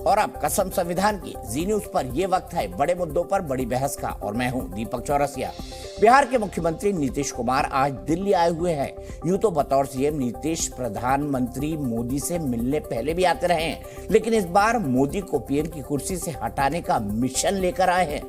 और अब कसम संविधान की जी न्यूज पर यह वक्त है बड़े मुद्दों पर बड़ी बहस का और मैं हूं दीपक चौरसिया। बिहार के मुख्यमंत्री नीतीश कुमार आज दिल्ली आए हुए हैं। यूं तो बतौर सीएम नीतीश प्रधानमंत्री मोदी से मिलने पहले भी आते रहे हैं, लेकिन इस बार मोदी को पीएम की कुर्सी से हटाने का मिशन लेकर आए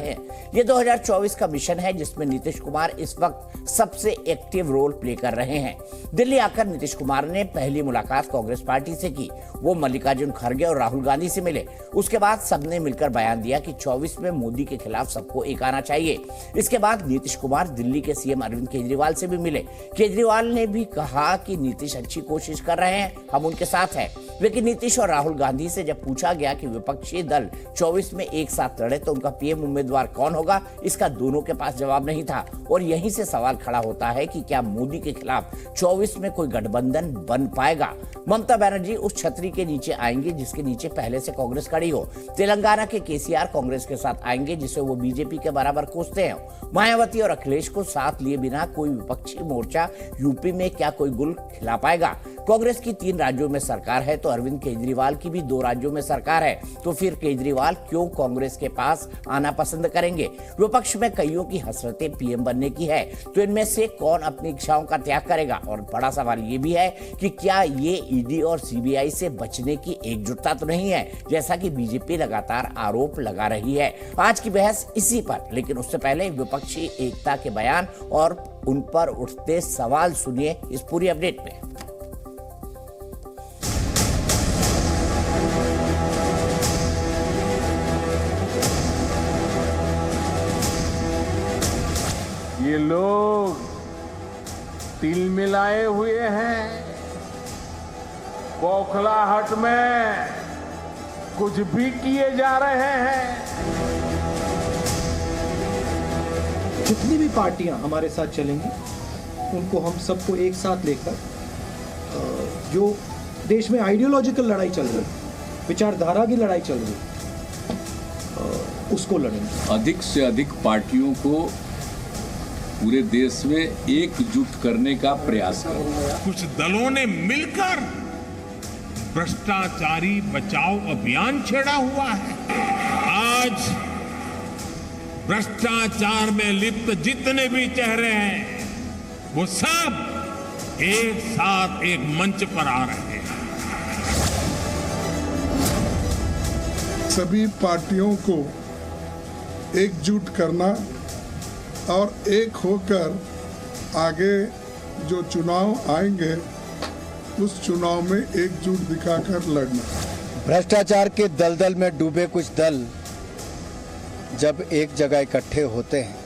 हैं। ये 2024 का मिशन है जिसमें नीतीश कुमार इस वक्त सबसे एक्टिव रोल प्ले कर रहे हैं। दिल्ली आकर नीतीश कुमार ने पहली मुलाकात कांग्रेस पार्टी से की। वो मल्लिकार्जुन खड़गे और राहुल गांधी से मिले। उसके बाद सबने मिलकर बयान दिया कि 24 में मोदी के खिलाफ सबको एक आना चाहिए। इसके बाद नीतीश कुमार दिल्ली के सीएम अरविंद केजरीवाल से भी मिले। केजरीवाल ने भी कहा कि नीतीश अच्छी कोशिश कर रहे हैं, हम उनके साथ हैं। लेकिन नीतीश और राहुल गांधी से जब पूछा गया कि विपक्षी दल 24 में एक साथ लड़े तो उनका पीएम उम्मीदवार कौन होगा, इसका दोनों के पास जवाब नहीं था। और यहीं से सवाल खड़ा होता है कि क्या मोदी के खिलाफ 24 में कोई गठबंधन बन पाएगा। ममता बनर्जी उस छतरी के नीचे आएंगे जिसके नीचे पहले से कांग्रेस खड़ी हो। तेलंगाना के केसीआर कांग्रेस के साथ आएंगे जिसे वो बीजेपी के बराबर कोसते हैं। मायावती और अखिलेश को साथ लिए बिना कोई विपक्षी मोर्चा यूपी में क्या कोई गुल खिला पाएगा। कांग्रेस की 3 राज्यों में सरकार है तो अरविंद केजरीवाल की भी 2 राज्यों में सरकार है, तो फिर केजरीवाल क्यों कांग्रेस के पास आना पसंद करेंगे। विपक्ष में कईयों की हसरतें पीएम बनने की है, तो इनमें से कौन अपनी इच्छाओं का त्याग करेगा। और बड़ा सवाल ये भी है कि क्या ये ईडी और सीबीआई से बचने की एकजुटता तो नहीं है, जैसा कि बीजेपी लगातार आरोप लगा रही है। आज की बहस इसी पर, लेकिन उससे पहले विपक्षी एकता के बयान और उन पर उठते सवाल सुनिए इस पूरी अपडेट में। ये लोग तिल मिलाए हुए हैं, बौखलाहट में कुछ भी किए जा रहे हैं। जितनी भी पार्टियां हमारे साथ चलेंगी उनको हम सबको एक साथ लेकर जो देश में आइडियोलॉजिकल लड़ाई चल रही, विचारधारा की लड़ाई चल रही, उसको लड़ेंगे। अधिक से अधिक पार्टियों को पूरे देश में एकजुट करने का प्रयास करें। कुछ दलों ने मिलकर भ्रष्टाचारी बचाओ अभियान छेड़ा हुआ है। आज भ्रष्टाचार में लिप्त जितने भी चेहरे हैं वो सब एक साथ एक मंच पर आ रहे हैं। सभी पार्टियों को एकजुट करना और एक होकर आगे जो चुनाव आएंगे उस चुनाव में एकजुट दिखाकर लड़ना। भ्रष्टाचार के दलदल में डूबे कुछ दल जब एक जगह इकट्ठे होते हैं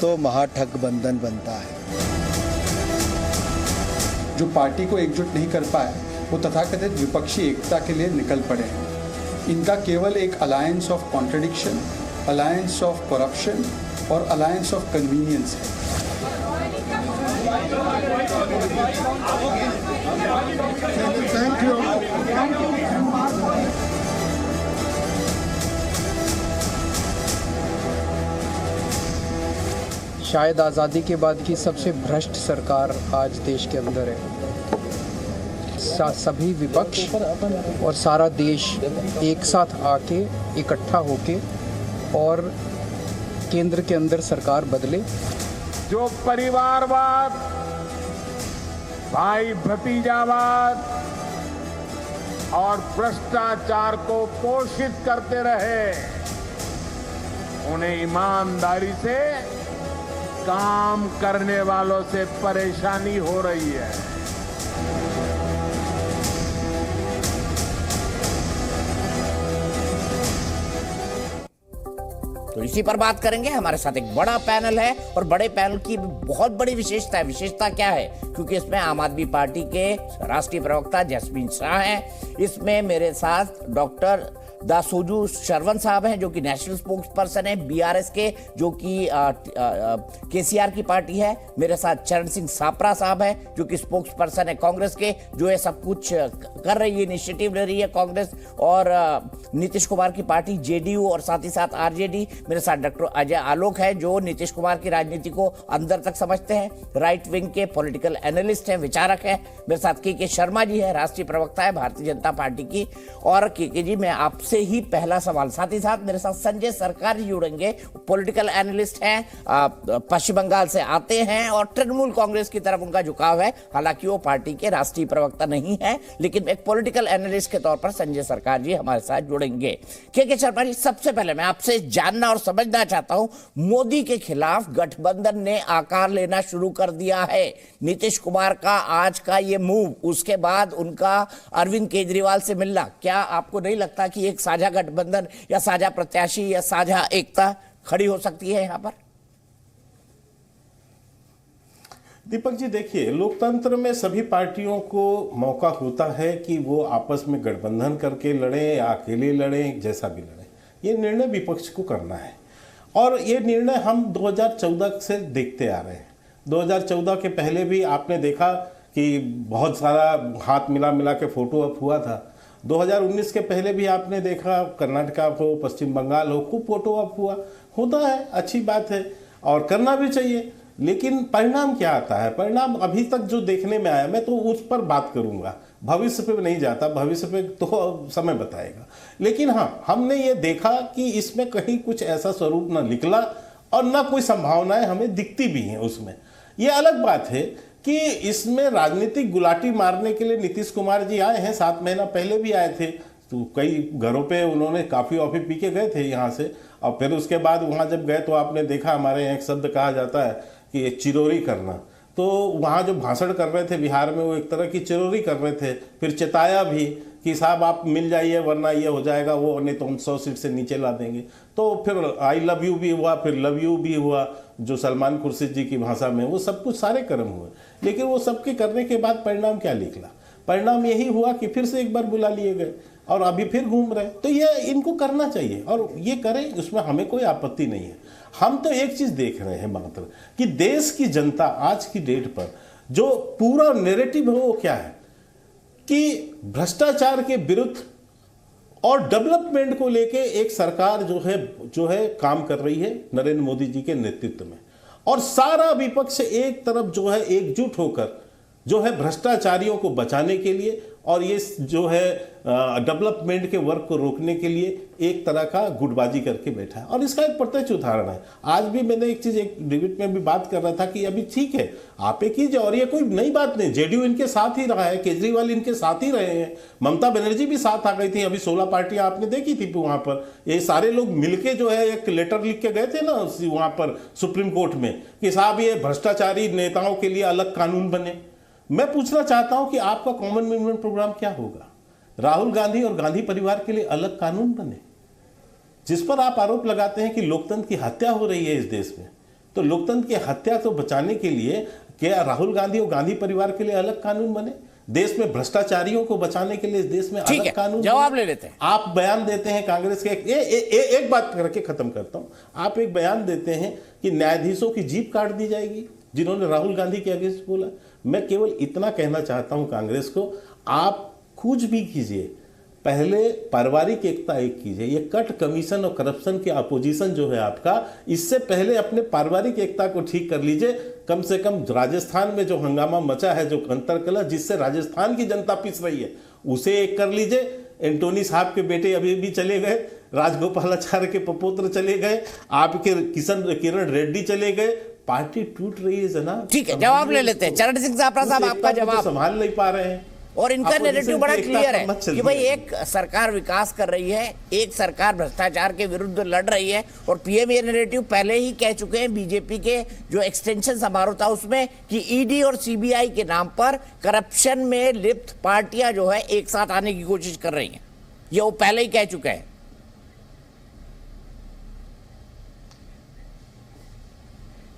तो महागठबंधन बनता है। जो पार्टी को एकजुट नहीं कर पाए वो तथाकथित विपक्षी एकता के लिए निकल पड़े हैं। इनका केवल एक alliance of contradiction, alliance of corruption और अलायंस ऑफ कन्वीनियंस है। Thank you. शायद आज़ादी के बाद की सबसे भ्रष्ट सरकार आज देश के अंदर है। सभी विपक्ष और सारा देश एक साथ आके इकट्ठा होके और केंद्र के अंदर सरकार बदले। जो परिवारवाद, भाई भतीजावाद और भ्रष्टाचार को पोषित करते रहे, उन्हें ईमानदारी से काम करने वालों से परेशानी हो रही है। तो इसी पर बात करेंगे। हमारे साथ एक बड़ा पैनल है और बड़े पैनल की बहुत बड़ी विशेषता क्या है, क्योंकि इसमें आम आदमी पार्टी के राष्ट्रीय प्रवक्ता जसमीन शाह हैं। इसमें मेरे साथ डॉक्टर दासोजू शरवण साहब हैं जो कि नेशनल स्पोक्स पर्सन है बीआरएस के, जो कि केसीआर की पार्टी है। मेरे साथ चरण सिंह सापरा साहब हैं जो कि स्पोक्स पर्सन है कांग्रेस के, जो ये सब कुछ कर रही है, इनिशिएटिव ले रही है कांग्रेस और नीतीश कुमार की पार्टी जेडीयू और साथ ही साथ आरजेडी। मेरे साथ डॉक्टर अजय आलोक है जो नीतीश कुमार की राजनीति को अंदर तक समझते हैं, राइट विंग के पॉलिटिकल एनालिस्ट हैं, विचारक हैं। मेरे साथ के शर्मा जी है, राष्ट्रीय प्रवक्ता है भारतीय जनता पार्टी की। और के जी, मैं आपसे ही पहला सवाल, साथ ही साथ मेरे साथ संजय सरकार जी जुड़ेंगे, पॉलिटिकल एनालिस्ट हैं, पश्चिम बंगाल से आते हैं और तृणमूल कांग्रेस की तरफ उनका झुकाव है। हालांकि वो पार्टी के राष्ट्रीय प्रवक्ता नहीं है, लेकिन एक पॉलिटिकल एनालिस्ट के तौर पर संजय सरकार जी हमारे साथ जुड़ेंगे। के शर्मा जी, सबसे पहले मैं आपसे जानना और समझना चाहता हूं, मोदी के खिलाफ गठबंधन ने आकार लेना शुरू कर दिया है। नीतीश कुमार का आज का ये मूव, उसके बाद उनका अरविंद केजरीवाल से मिलना, क्या आपको नहीं लगता कि एक साझा गठबंधन या साझा प्रत्याशी या साझा एकता खड़ी हो सकती है यहां पर? दीपक जी, देखिए, लोकतंत्र में सभी पार्टियों को मौका होता है कि वो आपस में गठबंधन करके लड़ें या अकेले लड़ें, जैसा भी लड़ें। ये निर्णय विपक्ष को करना है और ये निर्णय हम 2014 से देखते आ रहे हैं। 2014 के पहले भी आपने देखा कि बहुत सारा हाथ मिला के फोटो अप हुआ था। 2019 के पहले भी आपने देखा, कर्नाटका हो, पश्चिम बंगाल हो, खूब फोटो अप होता है, अच्छी बात है और करना भी चाहिए। लेकिन परिणाम क्या आता है? परिणाम अभी तक जो देखने में आया, मैं तो उस पर बात करूंगा, भविष्य पे नहीं जाता, भविष्य पे तो समय बताएगा। लेकिन हाँ, हमने ये देखा कि इसमें कहीं कुछ ऐसा स्वरूप ना निकला और ना कोई संभावनाएं हमें दिखती भी हैं उसमें। ये अलग बात है कि इसमें राजनीतिक गुलाटी मारने के लिए नीतीश कुमार जी आए हैं, 7 महीना पहले भी आए थे, तो कई घरों पे उन्होंने काफ़ी ऑफी पी के गए थे यहाँ से, और फिर उसके बाद वहाँ जब गए तो आपने देखा, हमारे यहाँ एक शब्द कहा जाता है कि चिरोरी करना, तो वहाँ जो भाषण कर रहे थे बिहार में, वो एक तरह की चिरोरी कर रहे थे। फिर चेताया भी कि साहब आप मिल जाइए वरना ये हो जाएगा, वो नहीं तो हम 100 सीट से नीचे ला देंगे। तो फिर आई लव यू भी हुआ, फिर लव यू भी हुआ, जो सलमान खुर्शीद जी की भाषा में, वो सब कुछ सारे कर्म हुए। लेकिन वो सबके करने के बाद परिणाम क्या निकला? परिणाम यही हुआ कि फिर से एक बार बुला लिए गए और अभी फिर घूम रहे। तो ये इनको करना चाहिए और ये करें, उसमें हमें कोई आपत्ति नहीं है। हम तो एक चीज देख रहे हैं मात्र कि देश की जनता आज की डेट पर जो पूरा नैरेटिव है वो क्या है कि भ्रष्टाचार के विरुद्ध और डेवलपमेंट को लेके एक सरकार जो है काम कर रही है नरेंद्र मोदी जी के नेतृत्व में, और सारा विपक्ष एक तरफ जो है एकजुट होकर जो है भ्रष्टाचारियों को बचाने के लिए और ये जो है डेवलपमेंट के वर्क को रोकने के लिए एक तरह का गुटबाजी करके बैठा है। और इसका एक प्रत्यक्ष उदाहरण है। आज भी मैंने एक चीज, एक डिबेट में भी बात कर रहा था कि अभी ठीक है आप एक कीजिए, और ये कोई नई बात नहीं, जेडीयू इनके साथ ही रहा है, केजरीवाल इनके साथ ही रहे हैं, ममता बनर्जी भी साथ आ गई थी। अभी 16 पार्टियां आपने देखी थी वहां पर, ये सारे लोग मिलके जो है एक लेटर लिख के गए थे ना वहां पर सुप्रीम कोर्ट में कि साहब ये भ्रष्टाचारी नेताओं के लिए अलग कानून बने। मैं पूछना चाहता हूं कि आपका कॉमन मूवमेंट प्रोग्राम क्या होगा? राहुल गांधी और गांधी परिवार के लिए अलग कानून बने, जिस पर आप आरोप लगाते हैं कि लोकतंत्र की हत्या हो रही है इस देश में। तो लोकतंत्र की हत्या को बचाने के लिए क्या राहुल गांधी और गांधी परिवार के लिए अलग कानून बने? देश में भ्रष्टाचारियों को बचाने के लिए इस देश में अलग कानून? जवाब ले लेते हैं। आप बयान देते हैं कांग्रेस के, एक बात करके खत्म करता हूं। आप एक बयान देते हैं कि न्यायाधीशों की जीभ काट दी जाएगी जिन्होंने राहुल गांधी के अगेंस्ट बोला। मैं केवल इतना कहना चाहता हूं कांग्रेस को, आप कुछ भी कीजिए, पहले पारिवारिक एकता एक कीजिए। ये कट कमीशन और करप्शन के अपोजिशन जो है आपका, इससे पहले अपने पारिवारिक एकता को ठीक कर लीजिए। कम से कम राजस्थान में जो हंगामा मचा है, जो अंतरकलह जिससे राजस्थान की जनता पिस रही है, उसे एक कर लीजिए। एंटोनी साहब के बेटे अभी भी चले गए, राजगोपालाचार्य के पपुत्र चले गए, आपके किरण रेड्डी चले गए, पार्टी टूट रही है जनाब। ठीक है, जवाब ले लेते हैं। चरण सिंह सापरा साहब, आपका जवाब। संभाल नहीं पा रहे हैं और इनका नैरेटिव बड़ा क्लियर है कि भाई एक सरकार विकास कर रही है, एक सरकार भ्रष्टाचार के विरुद्ध लड़ रही है। और पीएम ये नैरेटिव पहले ही कह चुके हैं बीजेपी के जो एक्सटेंशन समारोह था उसमें कि ईडी और सीबीआई के नाम पर करप्शन में लिप्त पार्टियां जो है एक साथ आने की कोशिश कर रही हैं। ये वो पहले ही कह चुके हैं।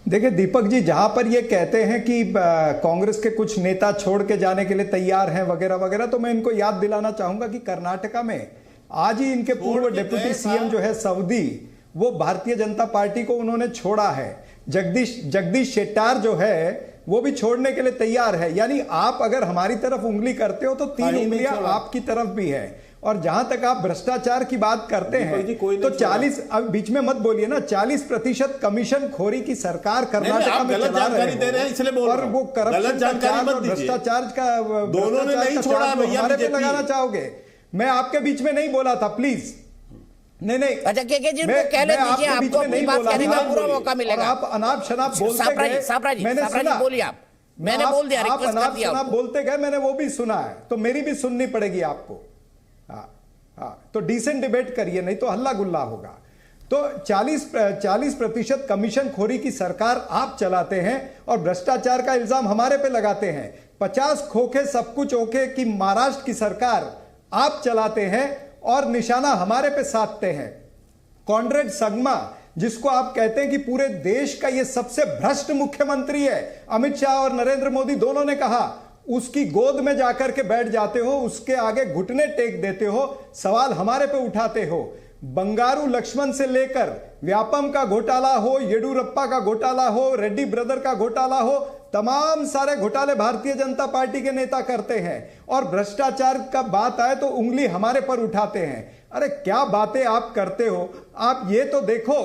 देखिए दीपक जी, जहां पर ये कहते हैं कि कांग्रेस के कुछ नेता छोड़ के जाने के लिए तैयार हैं वगैरह वगैरह, तो मैं इनको याद दिलाना चाहूंगा कि कर्नाटका में आज ही इनके पूर्व डिप्टी सीएम जो है सऊदी, वो भारतीय जनता पार्टी को उन्होंने छोड़ा है। जगदीश शेट्टार जो है वो भी छोड़ने के लिए तैयार है। यानी आप अगर हमारी तरफ उंगली करते हो तो 3 उंगलियां आपकी तरफ भी है। और जहां तक आप भ्रष्टाचार की बात करते हैं तो 40, अब बीच में मत बोलिए ना, 40% कमीशन खोरी की सरकार कर्नाटक में चला रहे हैं, इसलिए बोल रहा हूं। और वो करप्शन का भ्रष्टाचार का दोनों ने नहीं छोड़ा, हमारे पे लगाना चाहोगे? मैं आपके बीच में नहीं बोला था, प्लीज। नहीं अच्छा के जी को कह ले दीजिए, आपको अपनी बात कहने का पूरा मौका मिलेगा। आप अनाप शनाप बोलते गए, मैंने सुना, बोलिए आप, मैंने बोल दिया, आप अनाप शनाप बोलते गए, मैंने वो भी सुना है, तो मेरी भी सुननी पड़ेगी आपको। हाँ, तो डिसेंट डिबेट करिए, नहीं तो हल्ला गुल्ला होगा। तो 40% कमीशन खोरी की सरकार आप चलाते हैं और भ्रष्टाचार का इल्जाम हमारे पे लगाते हैं। 50 खोखे सब कुछ ओके की महाराष्ट्र की सरकार आप चलाते हैं और निशाना हमारे पे साधते हैं। कॉनरेड संगमा, जिसको आप कहते हैं कि पूरे देश का ये सबसे भ्रष्ट मुख्यमंत्री है, अमित शाह और नरेंद्र मोदी दोनों ने कहा, उसकी गोद में जाकर के बैठ जाते हो, उसके आगे घुटने टेक देते हो, सवाल हमारे पे उठाते हो। बंगारू लक्ष्मण से लेकर व्यापम का घोटाला हो, येडियुरप्पा का घोटाला हो, रेड्डी ब्रदर का घोटाला हो, तमाम सारे घोटाले भारतीय जनता पार्टी के नेता करते हैं। और भ्रष्टाचार का बात आए तो उंगली हमारे पर उठाते हैं। अरे क्या बातें आप करते हो? आप ये तो देखो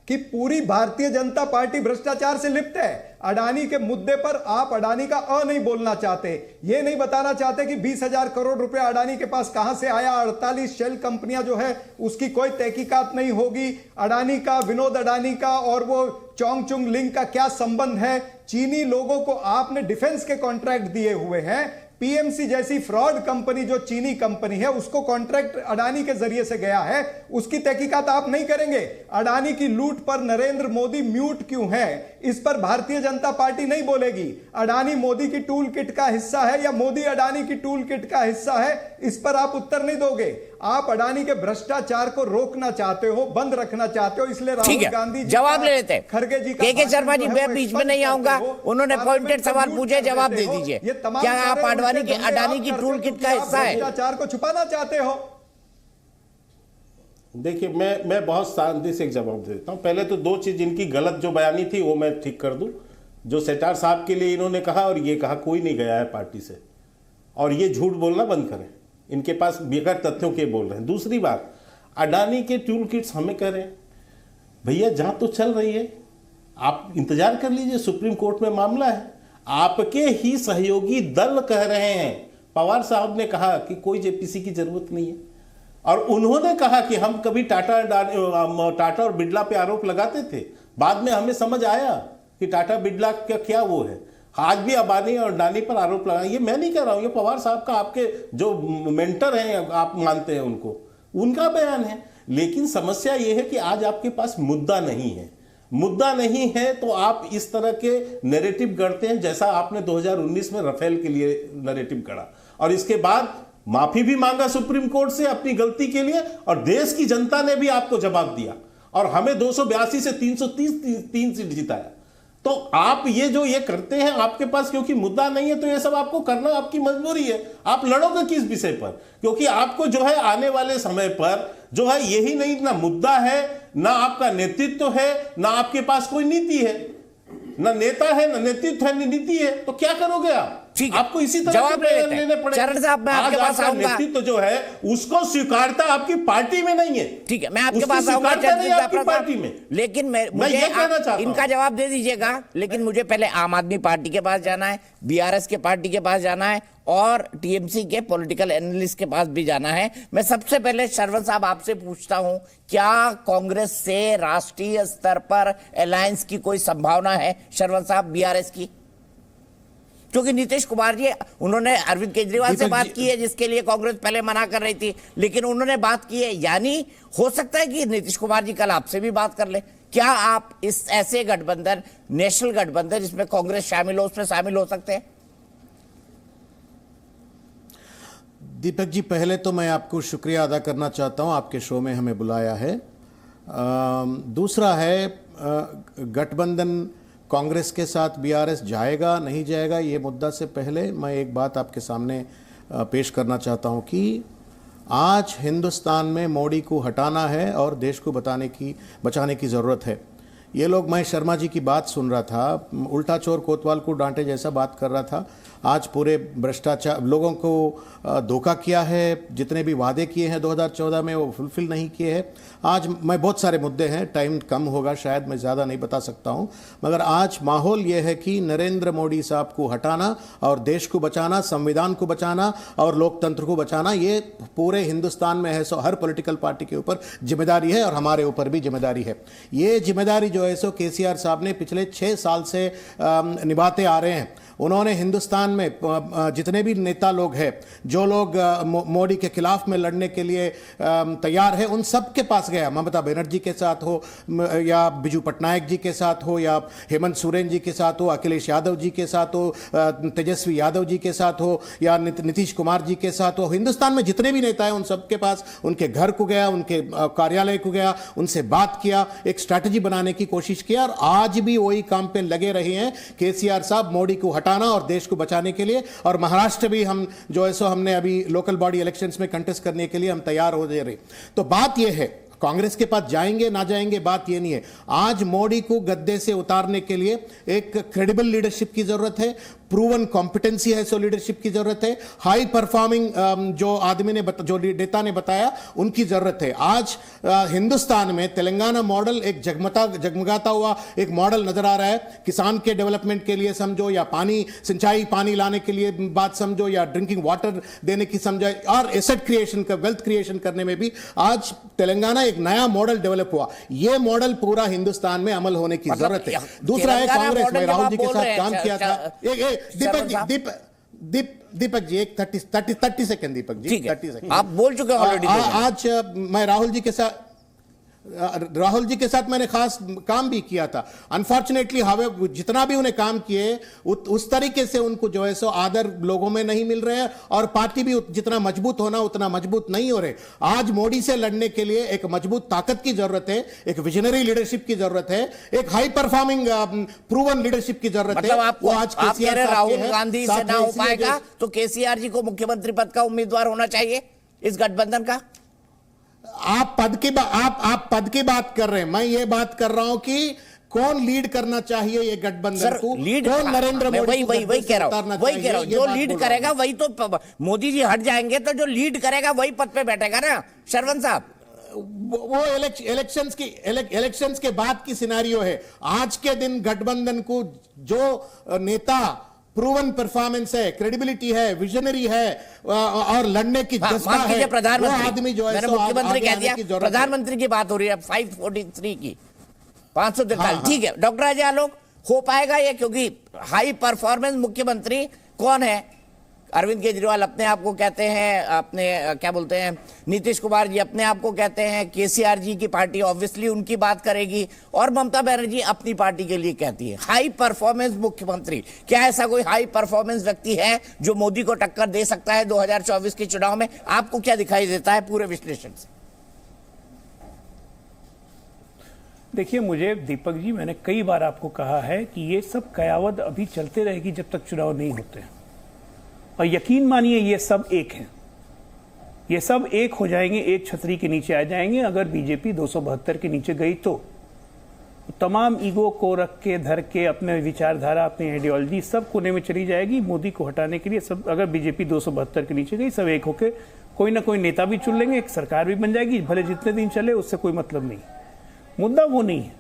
कि पूरी भारतीय जनता पार्टी भ्रष्टाचार से लिप्त है। अडानी के मुद्दे पर आप अडानी का नहीं बोलना चाहते, ये नहीं बताना चाहते कि 20,000 करोड़ रुपया अडानी के पास कहां से आया। 48 शेल कंपनियां जो है उसकी कोई तहकीकात नहीं होगी। अडानी का, विनोद अडानी का और वो चोंगचुंग लिंक का क्या संबंध है? चीनी लोगों को आपने डिफेंस के कॉन्ट्रैक्ट दिए हुए हैं। पीएमसी जैसी फ्रॉड कंपनी जो चीनी कंपनी है, उसको कॉन्ट्रैक्ट अडानी के जरिए से गया है, उसकी तहकीकात आप नहीं करेंगे। अडानी की लूट पर नरेंद्र मोदी म्यूट क्यों है, इस पर भारतीय जनता पार्टी नहीं बोलेगी। अडानी मोदी की टूल किट का हिस्सा है या मोदी अडानी की टूल किट का हिस्सा है, इस पर आप उत्तर नहीं दोगे। आप अडानी के भ्रष्टाचार को रोकना चाहते हो, बंद रखना चाहते हो, इसलिए राहुल गांधी जवाब ले लेते हैं। खड़गे जी के शर्मा जी, मैं बीच में नहीं आऊंगा, उन्होंने पॉइंटेड सवाल पूछे, जवाब दे दीजिए। क्या आप अडानी की टूल किट का हिस्सा है? भ्रष्टाचार को छुपाना चाहते हो? देखिए, मैं बहुत शांति से एक जवाब देता हूं। पहले तो 2 चीज इनकी गलत जो बयानी थी वो मैं ठीक कर दूं। जो शेट्टार साहब के लिए इन्होंने कहा और ये कहा कोई नहीं गया है पार्टी से, और ये झूठ बोलना बंद करें। इनके पास बेकार तथ्यों के बोल रहे हैं। दूसरी बात, अडानी के टूल किट्स हमें कह रहे हैं, भैया जांच तो चल रही है, आप इंतजार कर लीजिए, सुप्रीम कोर्ट में मामला है। आपके ही सहयोगी दल कह रहे हैं, पवार साहब ने कहा कि कोई जेपीसी की जरूरत नहीं है, और उन्होंने कहा कि हम कभी टाटा और बिरला पे आरोप लगाते थे, बाद में हमें समझ आया कि टाटा बिरला का क्या वो है। आज भी अबानी और अडानी पर आरोप लगा, ये मैं नहीं कह रहा हूं, ये पवार साहब का, आपके जो मेंटर हैं आप मानते हैं उनको, उनका बयान है। लेकिन समस्या ये है कि आज आपके पास मुद्दा नहीं है। मुद्दा नहीं है तो आप इस तरह के नैरेटिव गढ़ते हैं, जैसा आपने 2019 में राफेल के लिए नैरेटिव गढ़ा, और इसके बाद माफी भी मांगा सुप्रीम कोर्ट से अपनी गलती के लिए, और देश की जनता ने भी आपको जवाब दिया और हमें 282 से 333 सीट जिताया। तो आप ये करते हैं, आपके पास क्योंकि मुद्दा नहीं है तो ये सब आपको करना आपकी मजबूरी है। आप लड़ोगे किस विषय पर? क्योंकि आपको जो है आने वाले समय पर जो है यही नहीं, ना मुद्दा है, ना आपका नेतृत्व है, ना आपके पास कोई नीति है, ना नेता है, ना नेतृत्व है, ना नीति है, तो क्या करोगे आप? आपको इसी तरह जवाब लेने पड़ेंगे। चरण साहब, मैं आपके पास आऊंगा। नेतृत्व जो है उसको स्वीकारता आपकी पार्टी में नहीं है। ठीक है, मैं आपके पास आऊंगा आपकी पार्टी में, लेकिन मुझे इनका जवाब दे दीजिएगा। लेकिन मुझे पहले आम आदमी पार्टी के पास जाना है, बीआरएस के पार्टी के पास जाना है, और टीएमसी के पॉलिटिकल एनालिस्ट के पास भी जाना है। मैं सबसे पहले शरवण साहब आपसे पूछता हूं, क्या कांग्रेस से राष्ट्रीय स्तर पर अलायंस की कोई संभावना है शरवण साहब, बीआरएस की? क्योंकि नीतीश कुमार जी, उन्होंने अरविंद केजरीवाल से बात की है, जिसके लिए कांग्रेस पहले मना कर रही थी, लेकिन उन्होंने बात की है। यानी हो सकता है कि नीतीश कुमार जी कल आपसे भी बात कर ले। क्या आप इस ऐसे गठबंधन, नेशनल गठबंधन जिसमें कांग्रेस शामिल हो, उसमें शामिल हो सकते हैं? दीपक जी, पहले तो मैं आपको शुक्रिया अदा करना चाहता हूं, आपके शो में हमें बुलाया है। दूसरा है, गठबंधन कांग्रेस के साथ बीआरएस जाएगा नहीं जाएगा, ये मुद्दा से पहले मैं एक बात आपके सामने पेश करना चाहता हूं कि आज हिंदुस्तान में मोदी को हटाना है और देश को बचाने की ज़रूरत है। ये लोग, मैं शर्मा जी की बात सुन रहा था, उल्टा चोर कोतवाल को डांटे जैसा बात कर रहा था। आज पूरे भ्रष्टाचार, लोगों को धोखा किया है, जितने भी वादे किए हैं 2014 में वो फुलफिल नहीं किए हैं। आज मैं, बहुत सारे मुद्दे हैं, टाइम कम होगा शायद, मैं ज़्यादा नहीं बता सकता हूं, मगर आज माहौल ये है कि नरेंद्र मोदी साहब को हटाना और देश को बचाना, संविधान को बचाना और लोकतंत्र को बचाना, ये पूरे हिंदुस्तान में है। सो हर पॉलिटिकल पार्टी के ऊपर जिम्मेदारी है और हमारे ऊपर भी जिम्मेदारी है। ये जिम्मेदारी जो है सो केसीआर साहब ने पिछले 6 साल से निभाते आ रहे हैं। उन्होंने हिंदुस्तान में जितने भी नेता लोग हैं, जो लोग मोदी के खिलाफ में लड़ने के लिए तैयार हैं, उन सब के पास गया। ममता बनर्जी के साथ हो या बिजू पटनायक जी के साथ हो या हेमंत सोरेन जी के साथ हो, अखिलेश यादव जी के साथ हो, तेजस्वी यादव जी के साथ हो या नीतीश कुमार जी के साथ हो, हिंदुस्तान में जितने भी नेता हैं उन सब के पास, उनके घर को गया, उनके कार्यालय को गया, उनसे बात किया, एक स्ट्रैटेजी बनाने की कोशिश किया और आज भी वही काम पे लगे रहे हैं केसीआर साहब, मोदी को हटाना और देश को बचाने के लिए। और महाराष्ट्र भी हम जो है सो हमने अभी लोकल बॉडी इलेक्शंस में कंटेस्ट करने के लिए हम तैयार हो रहे। तो बात यह है, कांग्रेस के पास जाएंगे ना जाएंगे बात ये नहीं है। आज मोदी को गद्दे से उतारने के लिए एक क्रेडिबल लीडरशिप की जरूरत है, प्रूवन कॉम्पिटेंसी है, सो लीडरशिप की जरूरत है, हाई परफॉर्मिंग जो आदमी ने जो नेता ने बताया उनकी जरूरत है। आज हिंदुस्तान में तेलंगाना मॉडल एक जगमगाता हुआ एक मॉडल नजर आ रहा है। किसान के डेवलपमेंट के लिए समझो या पानी लाने के लिए बात समझो या ड्रिंकिंग वाटर देने की समझो और एसेट क्रिएशन का, वेल्थ क्रिएशन करने में भी आज तेलंगाना एक नया मॉडल डेवलप हुआ। यह मॉडल पूरा हिंदुस्तान में अमल होने की जरूरत है। दूसरा है कांग्रेस, मैं राहुल जी के साथ काम किया था। दीपक जी एक 30 सेकंड, दीपक जी 30 सेकंड आप बोल चुके हैं ऑलरेडी। आज मैं राहुल जी के साथ मैंने खास काम भी किया था। अनफॉर्चुनेटली जितना भी उन्हें काम किए उस तरीके से उनको जो है सो आदर लोगों में नहीं मिल रहे हैं और पार्टी भी जितना मजबूत होना उतना मजबूत नहीं हो रहे। आज मोदी से लड़ने के लिए एक मजबूत ताकत की जरूरत है, एक विजनरी लीडरशिप की जरूरत है, एक हाई परफॉर्मिंग प्रूवन लीडरशिप की जरूरत है। आपको आज राहुल गांधी से ना हो पाएगा तो केसीआर जी को मुख्यमंत्री पद का उम्मीदवार होना चाहिए इस गठबंधन का। आप पद की बात कर रहे हैं, मैं ये बात कर रहा हूं कि कौन लीड करना चाहिए ये गठबंधन को, लीड कौन नरेंद्र मोदी वही कह रहा हूं, जो लीड करेगा वही तो, मोदी जी हट जाएंगे तो जो लीड करेगा वही पद पे बैठेगा ना शरवण साहब। वो इलेक्शंस के बाद की सिनेरियो है। आज के दिन गठबंधन को जो नेता प्रूवन परफॉर्मेंस है, क्रेडिबिलिटी है, विजनरी है और लड़ने की जज्बा है, वो आदमी जो है मुख्यमंत्री कह दिया, प्रधानमंत्री की बात हो रही है 543 की 543। ठीक है डॉक्टर अजय आलोक, हो पाएगा ये? क्योंकि हाई परफॉर्मेंस मुख्यमंत्री कौन है? अरविंद केजरीवाल अपने आप को कहते हैं, अपने क्या बोलते हैं, नीतीश कुमार जी अपने आप को कहते हैं, केसीआर जी की पार्टी ऑब्वियसली उनकी बात करेगी और ममता बनर्जी अपनी पार्टी के लिए कहती है हाई परफॉर्मेंस मुख्यमंत्री। क्या ऐसा कोई हाई परफॉर्मेंस व्यक्ति है जो मोदी को टक्कर दे सकता है 2024 के चुनाव में? आपको क्या दिखाई देता है पूरे विश्लेषण से? देखिए मुझे दीपक जी, मैंने कई बार आपको कहा है कि ये सब कयावत अभी चलते रहेगी जब तक चुनाव नहीं होते, और यकीन मानिए ये सब एक हैं, ये सब एक हो जाएंगे, एक छतरी के नीचे आ जाएंगे। अगर बीजेपी 272 के नीचे गई तो तमाम ईगो को रख के धर के अपने विचारधारा, अपनी आइडियोलॉजी सब कोने में चली जाएगी मोदी को हटाने के लिए। सब अगर बीजेपी 272 के नीचे गई, सब एक होके कोई ना कोई नेता भी चुन लेंगे, एक सरकार भी बन जाएगी, भले जितने दिन चले उससे कोई मतलब नहीं। मुद्दा वो नहीं है,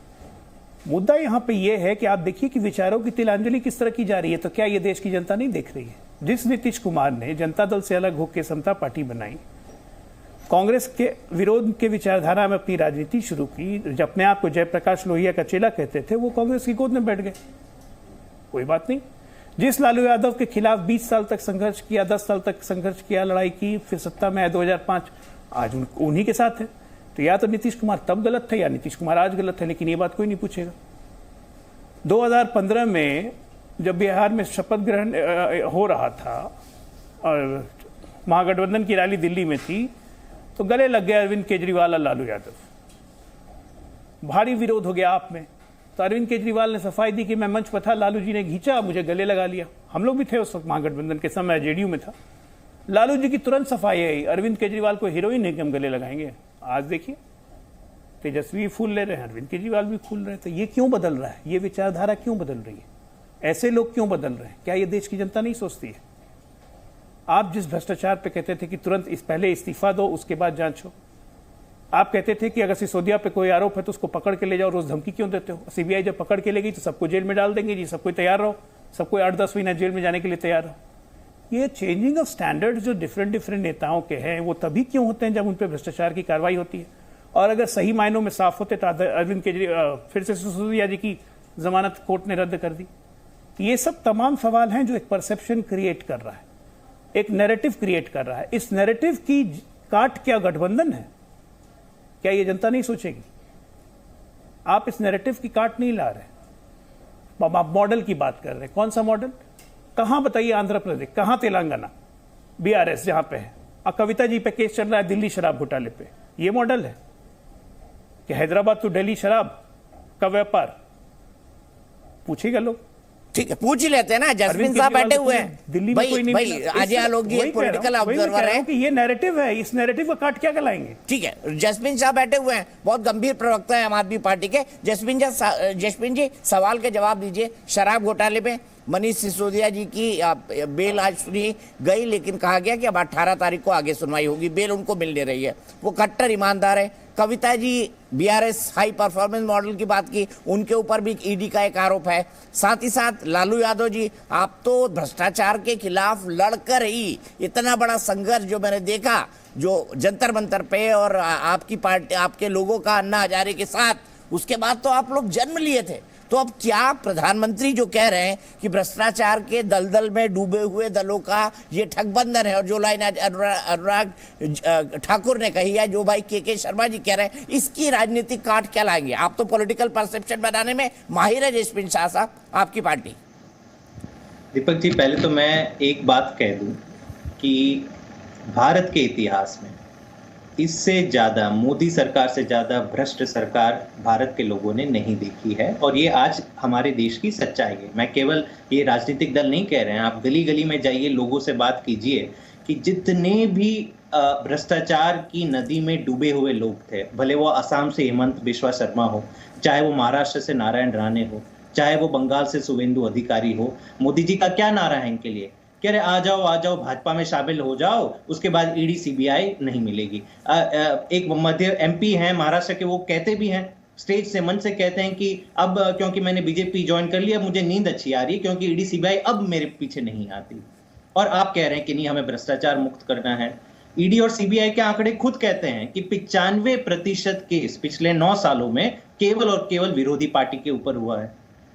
मुद्दा यहाँ पे ये है कि आप देखिए कि विचारों की तिलांजलि किस तरह की जा रही है। तो क्या ये देश की जनता नहीं देख रही है? जिस नीतीश कुमार ने जनता दल से अलग होकर समता पार्टी बनाई, कांग्रेस के विरोध के विचारधारा में अपनी राजनीति शुरू की, जब अपने आप को जयप्रकाश लोहिया का चेला कहते थे, वो कांग्रेस की गोद में बैठ गए, कोई बात नहीं। जिस लालू यादव के खिलाफ 20 साल तक संघर्ष किया, 10 साल तक संघर्ष किया, लड़ाई की, फिर सत्ता में आए 2005, आज उन्हीं के साथ है। तो या तो नीतीश कुमार तब गलत थे या नीतीश कुमार आज गलत है, लेकिन ये बात कोई नहीं पूछेगा। 2015 में जब बिहार में शपथ ग्रहण हो रहा था और महागठबंधन की रैली दिल्ली में थी, तो गले लग गए अरविंद केजरीवाल और लालू यादव, भारी विरोध हो गया आप में। तो अरविंद केजरीवाल ने सफाई दी कि मैं मंच पर था, लालू जी ने खींचा, मुझे गले लगा लिया। हम लोग भी थे उस वक्त महागठबंधन के समय, जेडीयू में था। लालू जी की तुरंत सफाई आई, अरविंद केजरीवाल को हीरोइन है कि हम गले लगाएंगे। आज देखिए तेजस्वी फूल ले रहे हैं, अरविंद केजरीवाल भी फूल रहे हैं। तो ये क्यों बदल रहा है? ये विचारधारा क्यों बदल रही है? ऐसे लोग क्यों बदल रहे हैं? क्या ये देश की जनता नहीं सोचती है? आप जिस भ्रष्टाचार पे कहते थे कि तुरंत पहले इस्तीफा दो उसके बाद जांच हो, आप कहते थे कि अगर सिसोदिया पे कोई आरोप है तो उसको पकड़ के ले जाओ, रोज धमकी क्यों देते हो? सीबीआई जब पकड़ के ले गई तो सबको जेल में डाल देंगे जी, सब कोई तैयार रहो, सब कोई 8-10 महीना जेल में जाने के लिए तैयार रहो। ये चेंजिंग ऑफ स्टैंडर्ड्स जो डिफरेंट नेताओं के हैं वो तभी क्यों होते हैं जब उन पर भ्रष्टाचार की कार्रवाई होती है। और अगर सही मायनों में साफ होते तो अरविंद केजरीवाल फिर से सिसोदिया जी की जमानत कोर्ट ने रद्द कर दी। ये सब तमाम सवाल हैं जो एक परसेप्शन क्रिएट कर रहा है, एक नैरेटिव क्रिएट कर रहा है। इस नैरेटिव की काट क्या गठबंधन है? क्या ये जनता नहीं सोचेगी? आप इस नैरेटिव की काट नहीं ला रहे। आप मॉडल की बात कर रहे हैं। कौन सा मॉडल? कहां बताइए? आंध्र प्रदेश, कहां तेलंगाना, बीआरएस जहां पे है। कविता जी पे केस चल रहा है दिल्ली शराब घोटाले पे। ये मॉडल है कि हैदराबाद टू दिल्ली शराब का व्यापार? पूछेगा लोग। ठीक है, पूछ ही लेते हैं ना। जसमीन साहब बैठे हुए हैं दिल्ली में, कोई नहीं। भाई अजय आलोक जी एक पॉलिटिकल ऑब्जर्वर है कि ये नैरेटिव है, इस नैरेटिव का काट क्या कहलाएंगे? ठीक है, जसमीन साहब बैठे हुए हैं, बहुत गंभीर प्रवक्ता है आम आदमी पार्टी के। जसमीन जी सवाल के जवाब दीजिए। शराब घोटाले में मनीष सिसोदिया जी की बेल आज सुनी गई, लेकिन कहा गया कि अब 18 तारीख को आगे सुनवाई होगी। बेल उनको मिल नहीं रही है। वो कट्टर ईमानदार है। Kavita ji BRS high performance model की बात की, उनके ऊपर भी ईडी का एक आरोप है। साथ ही साथ लालू यादव जी, आप तो भ्रष्टाचार के खिलाफ लड़कर ही इतना बड़ा संघर्ष जो मैंने देखा, जो जंतर मंतर पे और आपकी पार्टी, आपके लोगों का अन्ना हजारे के साथ, उसके बाद तो आप लोग जन्म लिए थे। तो अब क्या प्रधानमंत्री जो कह रहे हैं कि भ्रष्टाचार के दलदल में डूबे हुए दलों का ये ठगबंधन है, और जो लाइन अनुराग ठाकुर ने कही है, जो भाई के शर्मा जी कह रहे हैं, इसकी राजनीतिक काट क्या लाएंगे? आप तो पॉलिटिकल परसेप्शन बनाने में माहिर है जसमीन शाह साहब, आपकी पार्टी। दीपक जी, पहले तो मैं एक बात कह दूं कि भारत के इतिहास में इससे ज्यादा, मोदी सरकार से ज्यादा भ्रष्ट सरकार भारत के लोगों ने नहीं देखी है। और ये आज हमारे देश की सच्चाई है। मैं केवल ये राजनीतिक दल नहीं कह रहे हैं, आप गली गली में जाइए, लोगों से बात कीजिए कि जितने भी भ्रष्टाचार की नदी में डूबे हुए लोग थे, भले वो असम से हेमंत बिश्वा शर्मा हो, चाहे वो महाराष्ट्र से नारायण राणे हो, चाहे वो बंगाल से शुभेंदु अधिकारी हो, मोदी जी का क्या नारा है इनके लिए? कह रहे आ जाओ भाजपा में शामिल हो जाओ, उसके बाद ईडी सीबीआई नहीं मिलेगी। एक मध्य एमपी हैं महाराष्ट्र के, वो कहते भी हैं, स्टेज से, मंच से कहते हैं कि अब क्योंकि मैंने बीजेपी ज्वाइन कर लिया, मुझे नींद अच्छी आ रही है क्योंकि ईडी सीबीआई अब मेरे पीछे नहीं आती। और आप कह रहे हैं कि नहीं, हमें भ्रष्टाचार मुक्त करना है। ईडी और सीबीआई के आंकड़े खुद कहते हैं कि 95% केस पिछले 9 सालों में केवल और केवल विरोधी पार्टी के ऊपर हुआ है।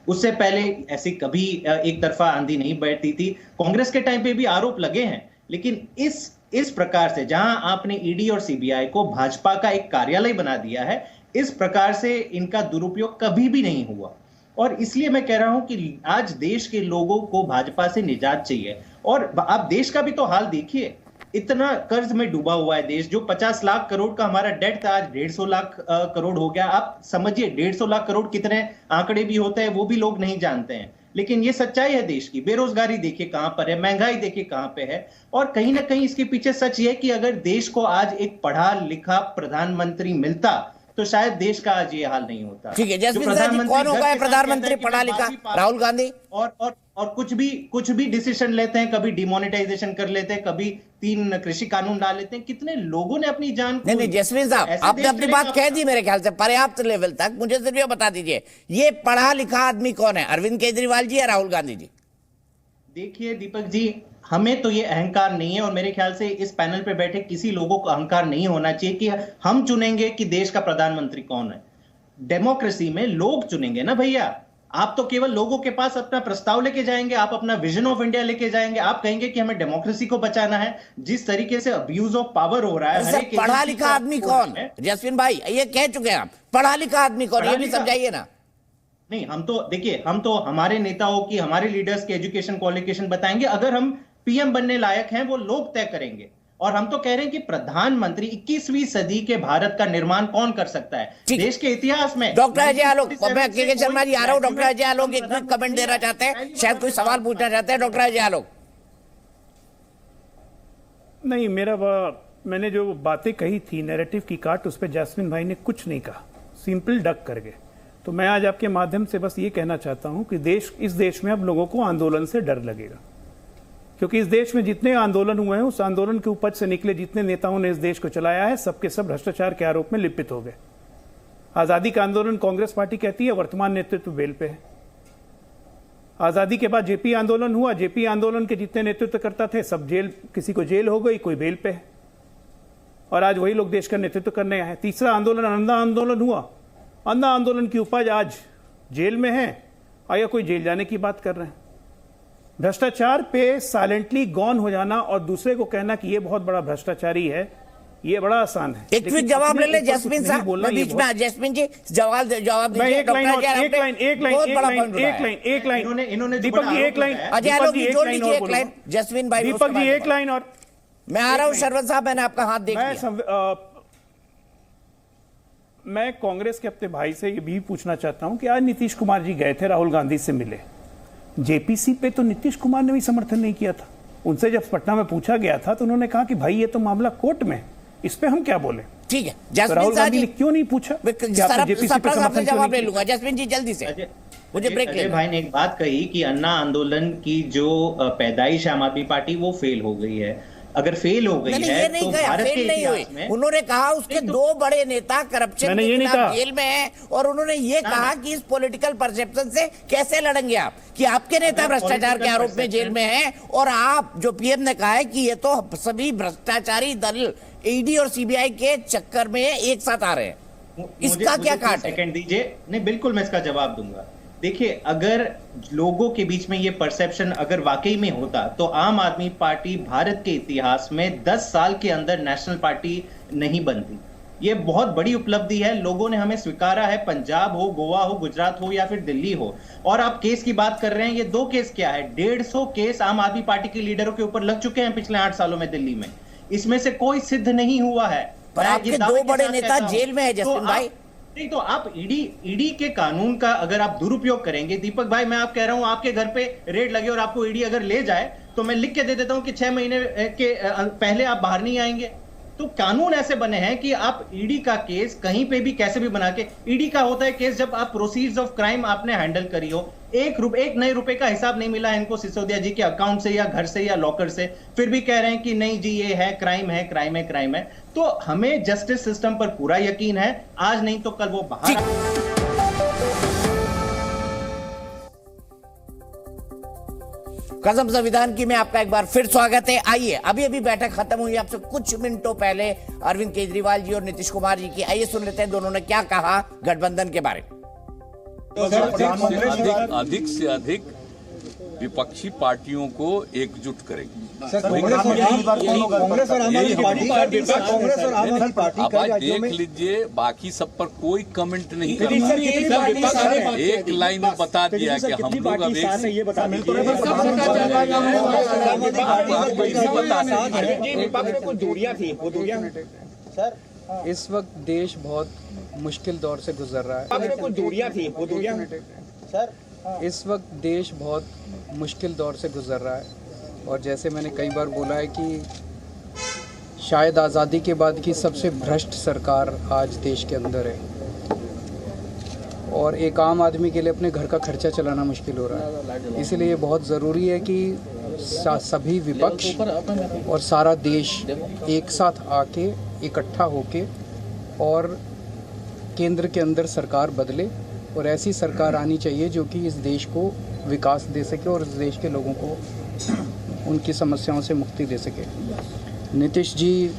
उससे पहले ऐसी कभी एक तरफा आंधी नहीं बैठती थी। कांग्रेस के टाइम पे भी आरोप लगे हैं, लेकिन इस प्रकार से, जहां आपने ईडी और सीबीआई को भाजपा का एक कार्यालय बना दिया है, इस प्रकार से इनका दुरुपयोग कभी भी नहीं हुआ। और इसलिए मैं कह रहा हूं कि आज देश के लोगों को भाजपा से निजात चाहिए। और आप देश का भी तो हाल देखिए, इतना कर्ज में डूबा हुआ है देश। जो 50 लाख करोड़ का हमारा डेट था, आज 150 लाख करोड़ हो गया। आप समझिए 150 लाख करोड़ कितने आंकड़े भी होते हैं वो भी लोग नहीं जानते हैं, लेकिन ये सच्चाई है देश की। बेरोजगारी देखिए कहां पर है, महंगाई देखिए कहां पे है। और कहीं ना कहीं इसके पीछे सच ये है कि अगर देश को आज एक पढ़ा लिखा प्रधानमंत्री मिलता तो शायद देश का आज ये हाल नहीं होता। ठीक है, जसमीन साहब जी, कौन होगा प्रधानमंत्री पढ़ा लिखा? राहुल गांधी। और कुछ भी डिसीजन लेते हैं, कभी डिमोनेटाइजेशन कर लेते हैं, कभी 3 कृषि कानून डाल लेते हैं। कितने लोगों ने अपनी जान को... नहीं जसमीन साहब, आपने अपनी बात कह दी मेरे ख्याल से पर्याप्त लेवल तक। मुझे सिर्फ ये बता दीजिए, ये पढ़ा लिखा आदमी कौन है? अरविंद केजरीवाल जी या राहुल गांधी जी? देखिए दीपक जी, हमें तो ये अहंकार नहीं है, और मेरे ख्याल से इस पैनल पे बैठे किसी लोगों को अहंकार नहीं होना चाहिए कि हम चुनेंगे कि देश का प्रधानमंत्री कौन है। डेमोक्रेसी में लोग चुनेंगे ना भैया। आप तो केवल लोगों के पास अपना प्रस्ताव लेके जाएंगे, आप अपना विजन ऑफ इंडिया लेके जाएंगे, आप कहेंगे कि हमें डेमोक्रेसी को बचाना है। जिस तरीके से अब्यूज ऑफ पावर हो रहा है, पढ़ा लिखा आदमी कौन? जसमीन भाई ये कह चुके हैं आप, पढ़ा लिखा आदमी कौन, ये भी समझाइए ना। नहीं, हम तो देखिए, हम तो हमारे नेताओं की, हमारे लीडर्स की एजुकेशन क्वालिफिकेशन बताएंगे। अगर हम पीएम बनने लायक हैं वो लोग तय करेंगे। और हम तो कह रहे हैं कि प्रधानमंत्री 21वीं सदी के भारत का निर्माण कौन कर सकता है देश के इतिहास में? डॉक्टर अजय आलोक, मैं के शर्मा जी आ रहा हूं। डॉक्टर अजय आलोक एक क्विक कमेंट देना चाहते हैं, शायद कोई सवाल पूछना चाहते हैं। डॉक्टर अजय आलोक। नहीं, मैंने जो बातें कही थी नैरेटिव की काट, उस पर जैस्मिन भाई ने कुछ नहीं कहा, सिंपल डक कर गए। तो मैं आज आपके माध्यम से बस ये कहना चाहता हूं कि इस देश में अब लोगों को आंदोलन से डर लगेगा, क्योंकि इस देश में जितने आंदोलन हुए हैं, उस आंदोलन के उपज से निकले जितने नेताओं ने इस देश को चलाया है, सबके सब भ्रष्टाचार के आरोप में लिपित हो गए। आजादी का आंदोलन कांग्रेस पार्टी कहती है, वर्तमान नेतृत्व बेल पे है। आजादी के बाद जेपी आंदोलन हुआ, जेपी आंदोलन के जितने नेतृत्व करता थे सब जेल, किसी को जेल हो गई, कोई बेल पे है, और आज वही लोग देश का नेतृत्व करने आए हैं। तीसरा आंदोलन अंधा आंदोलन हुआ, अंधा आंदोलन की उपज आज जेल में है, और या कोई जेल जाने की बात कर रहे हैं। भ्रष्टाचार पे साइलेंटली गॉन हो जाना और दूसरे को कहना कि ये बहुत बड़ा भ्रष्टाचारी है, ये बड़ा आसान है। एक ट्वीट जवाब ले ले जैस्मिन साहब, मैं बीच में जैस्मिन जी जवाब दीजिए। एक लाइन दीपक जी, एक लाइन अजय आलोक जी जोड़ लीजिए, एक लाइन जैस्मिन भाई, दीपक जी एक लाइन, और मैं आ रहा हूं। शरवत साहब, मैंने आपका हाथ देख लिया। मैं कांग्रेस के अपने भाई से ये भी पूछना चाहता हूं कि आज नीतीश कुमार जी गए थे, राहुल गांधी से मिले, जेपीसी पे तो नीतीश कुमार ने भी समर्थन नहीं किया था। उनसे जब पटना में पूछा गया था तो उन्होंने कहा कि भाई ये तो मामला कोर्ट में, इस पे हम क्या बोले। ठीक है, तो राहुल गांधी ने क्यों नहीं पूछा? जवाब ले लूंगा। जैस्मिन जी जल्दी से, मुझे ब्रेक ले। भाई ने एक बात कही कि अन्ना आंदोलन की जो पैदाइश आम आदमी पार्टी वो फेल हो गई है। अगर फेल हो गई है तो भारत के इतिहास में, उन्होंने कहा उसके दो बड़े नेता करप्शन के खिलाफ जेल में हैं, और उन्होंने ये कहा कि इस पॉलिटिकल परसेप्शन से कैसे लड़ेंगे आप, कि आपके नेता भ्रष्टाचार के आरोप में जेल में हैं, और आप जो पीएम ने कहा है कि ये तो सभी भ्रष्टाचारी दल ईडी और सीबीआई के चक्कर में एक साथ आ रहे हैं। इसका क्या काट है? सेकंड दीजिए। नहीं, बिल्कुल मैं इसका जवाब दूंगा। देखिए, अगर लोगों के बीच में ये परसेप्शन अगर वाकई में होता तो आम आदमी पार्टी भारत के इतिहास में 10 साल के अंदर नेशनल पार्टी नहीं बनती। ये बहुत बड़ी उपलब्धि है, लोगों ने हमें स्वीकारा है, पंजाब हो, गोवा हो, गुजरात हो या फिर दिल्ली हो। और आप केस की बात कर रहे हैं, ये 2 केस क्या है, 150 केस आम आदमी पार्टी के लीडरों के ऊपर लग चुके हैं पिछले 8 सालों में दिल्ली में। इसमें से कोई सिद्ध नहीं हुआ है। पर आपके 2 बड़े नेता जेल में है जसविन भाई। नहीं, तो आप ईडी के कानून का अगर आप दुरुपयोग करेंगे, दीपक भाई मैं आप कह रहा हूं, आपके घर पे रेड लगे और आपको ईडी अगर ले जाए तो मैं लिख के दे देता हूं कि 6 महीने के पहले आप बाहर नहीं आएंगे। तो कानून ऐसे बने हैं कि आप ईडी का केस कहीं पे भी कैसे भी बना के, ईडी का होता है केस जब आप प्रोसीड्स ऑफ क्राइम आपने हैंडल करी हो, एक नए रुपए का हिसाब नहीं मिला है इनको सिसोदिया जी के अकाउंट से या घर से या लॉकर से, फिर भी कह रहे हैं कि नहीं जी ये है क्राइम है, क्राइम है, क्राइम है। तो हमें जस्टिस सिस्टम पर पूरा यकीन है, आज नहीं तो कल वो बाहर। कसम संविधान की में आपका एक बार फिर स्वागत है। आइए, अभी बैठक खत्म हुई आपसे कुछ मिनटों पहले अरविंद केजरीवाल जी और नीतीश कुमार जी की। आइए सुन लेते हैं दोनों ने क्या कहा गठबंधन के बारे में। अधिक से अधिक विपक्षी पार्टियों को एकजुट करेगी। कांग्रेस और आम आदमी पार्टी अब आज देख लीजिए, बाकी सब पर कोई कमेंट नहीं करना, एक लाइन में बता दिया कि हम लोग अब सर इस वक्त देश बहुत मुश्किल दौर से गुजर रहा है। कुछ दूरियां थी वो दूरियां सर इस वक्त देश बहुत मुश्किल दौर से गुजर रहा है, और जैसे मैंने कई बार बोला है कि शायद आज़ादी के बाद की सबसे भ्रष्ट सरकार आज देश के अंदर है, और एक आम आदमी के लिए अपने घर का खर्चा चलाना मुश्किल हो रहा है। इसलिए बहुत ज़रूरी है कि सभी विपक्ष और सारा देश एक साथ आके इकट्ठा होके और केंद्र के अंदर सरकार बदले, और ऐसी सरकार आनी चाहिए जो कि इस देश को विकास दे सके और इस देश के लोगों को उनकी समस्याओं से मुक्ति दे सके। नीतीश जी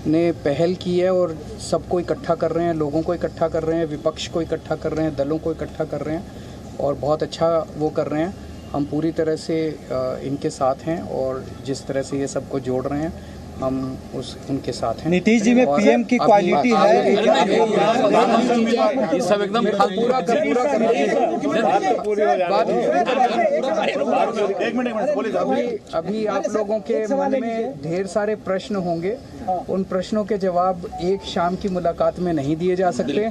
ने पहल की है और सबको इकट्ठा कर रहे हैं, लोगों को इकट्ठा कर रहे हैं, विपक्ष को इकट्ठा कर रहे हैं, दलों को इकट्ठा कर रहे हैं, और बहुत अच्छा वो कर रहे हैं। हम पूरी तरह से इनके साथ हैं, और जिस तरह से ये सबको जोड़ रहे हैं हम उनके साथ हैं। नीतीश जी में पीएम की क्वालिटी है, ये सब एकदम पूरा अभी आप लोगों के मन में ढेर सारे प्रश्न होंगे, उन प्रश्नों के जवाब एक शाम की मुलाकात में नहीं दिए जा सकते।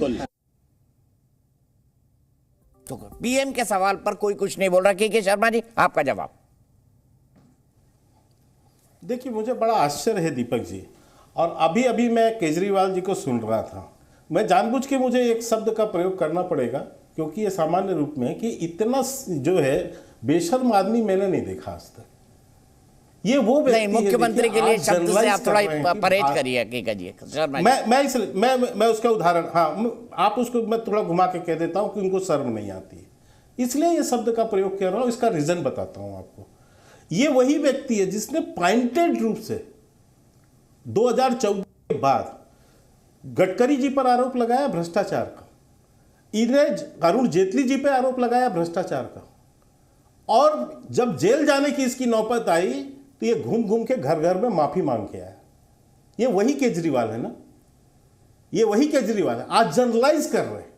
तो पीएम के सवाल पर कोई कुछ नहीं बोल रहा। के शर्मा जी आपका जवाब। देखिए, मुझे बड़ा आश्चर्य है दीपक जी, और अभी अभी मैं केजरीवाल जी को सुन रहा था। मैं जानबूझ के मुझे एक शब्द का प्रयोग करना पड़ेगा, क्योंकि ये सामान्य रूप में कि इतना जो है बेशर्म आदमी मैंने नहीं देखा आज तक। ये वो नहीं, मुख्यमंत्री के लिए शब्द से आप थोड़ा परहेज करिए। मैं उसका उदाहरण, हाँ, आप उसको मैं थोड़ा घुमा के कह देता हूं कि उनको शर्म नहीं आती है, इसलिए ये शब्द का प्रयोग कर रहा हूं। इसका रीजन बताता हूं आपको। ये वही व्यक्ति है जिसने पॉइंटेड रूप से 2014 के बाद गडकरी जी पर आरोप लगाया भ्रष्टाचार का, इन्हें अरुण जेटली जी पे आरोप लगाया भ्रष्टाचार का, और जब जेल जाने की इसकी नौबत आई तो ये घूम घूम के घर घर में माफी मांग के आया। ये वही केजरीवाल है ना, ये वही केजरीवाल है। आज जनरलाइज कर रहे हैं।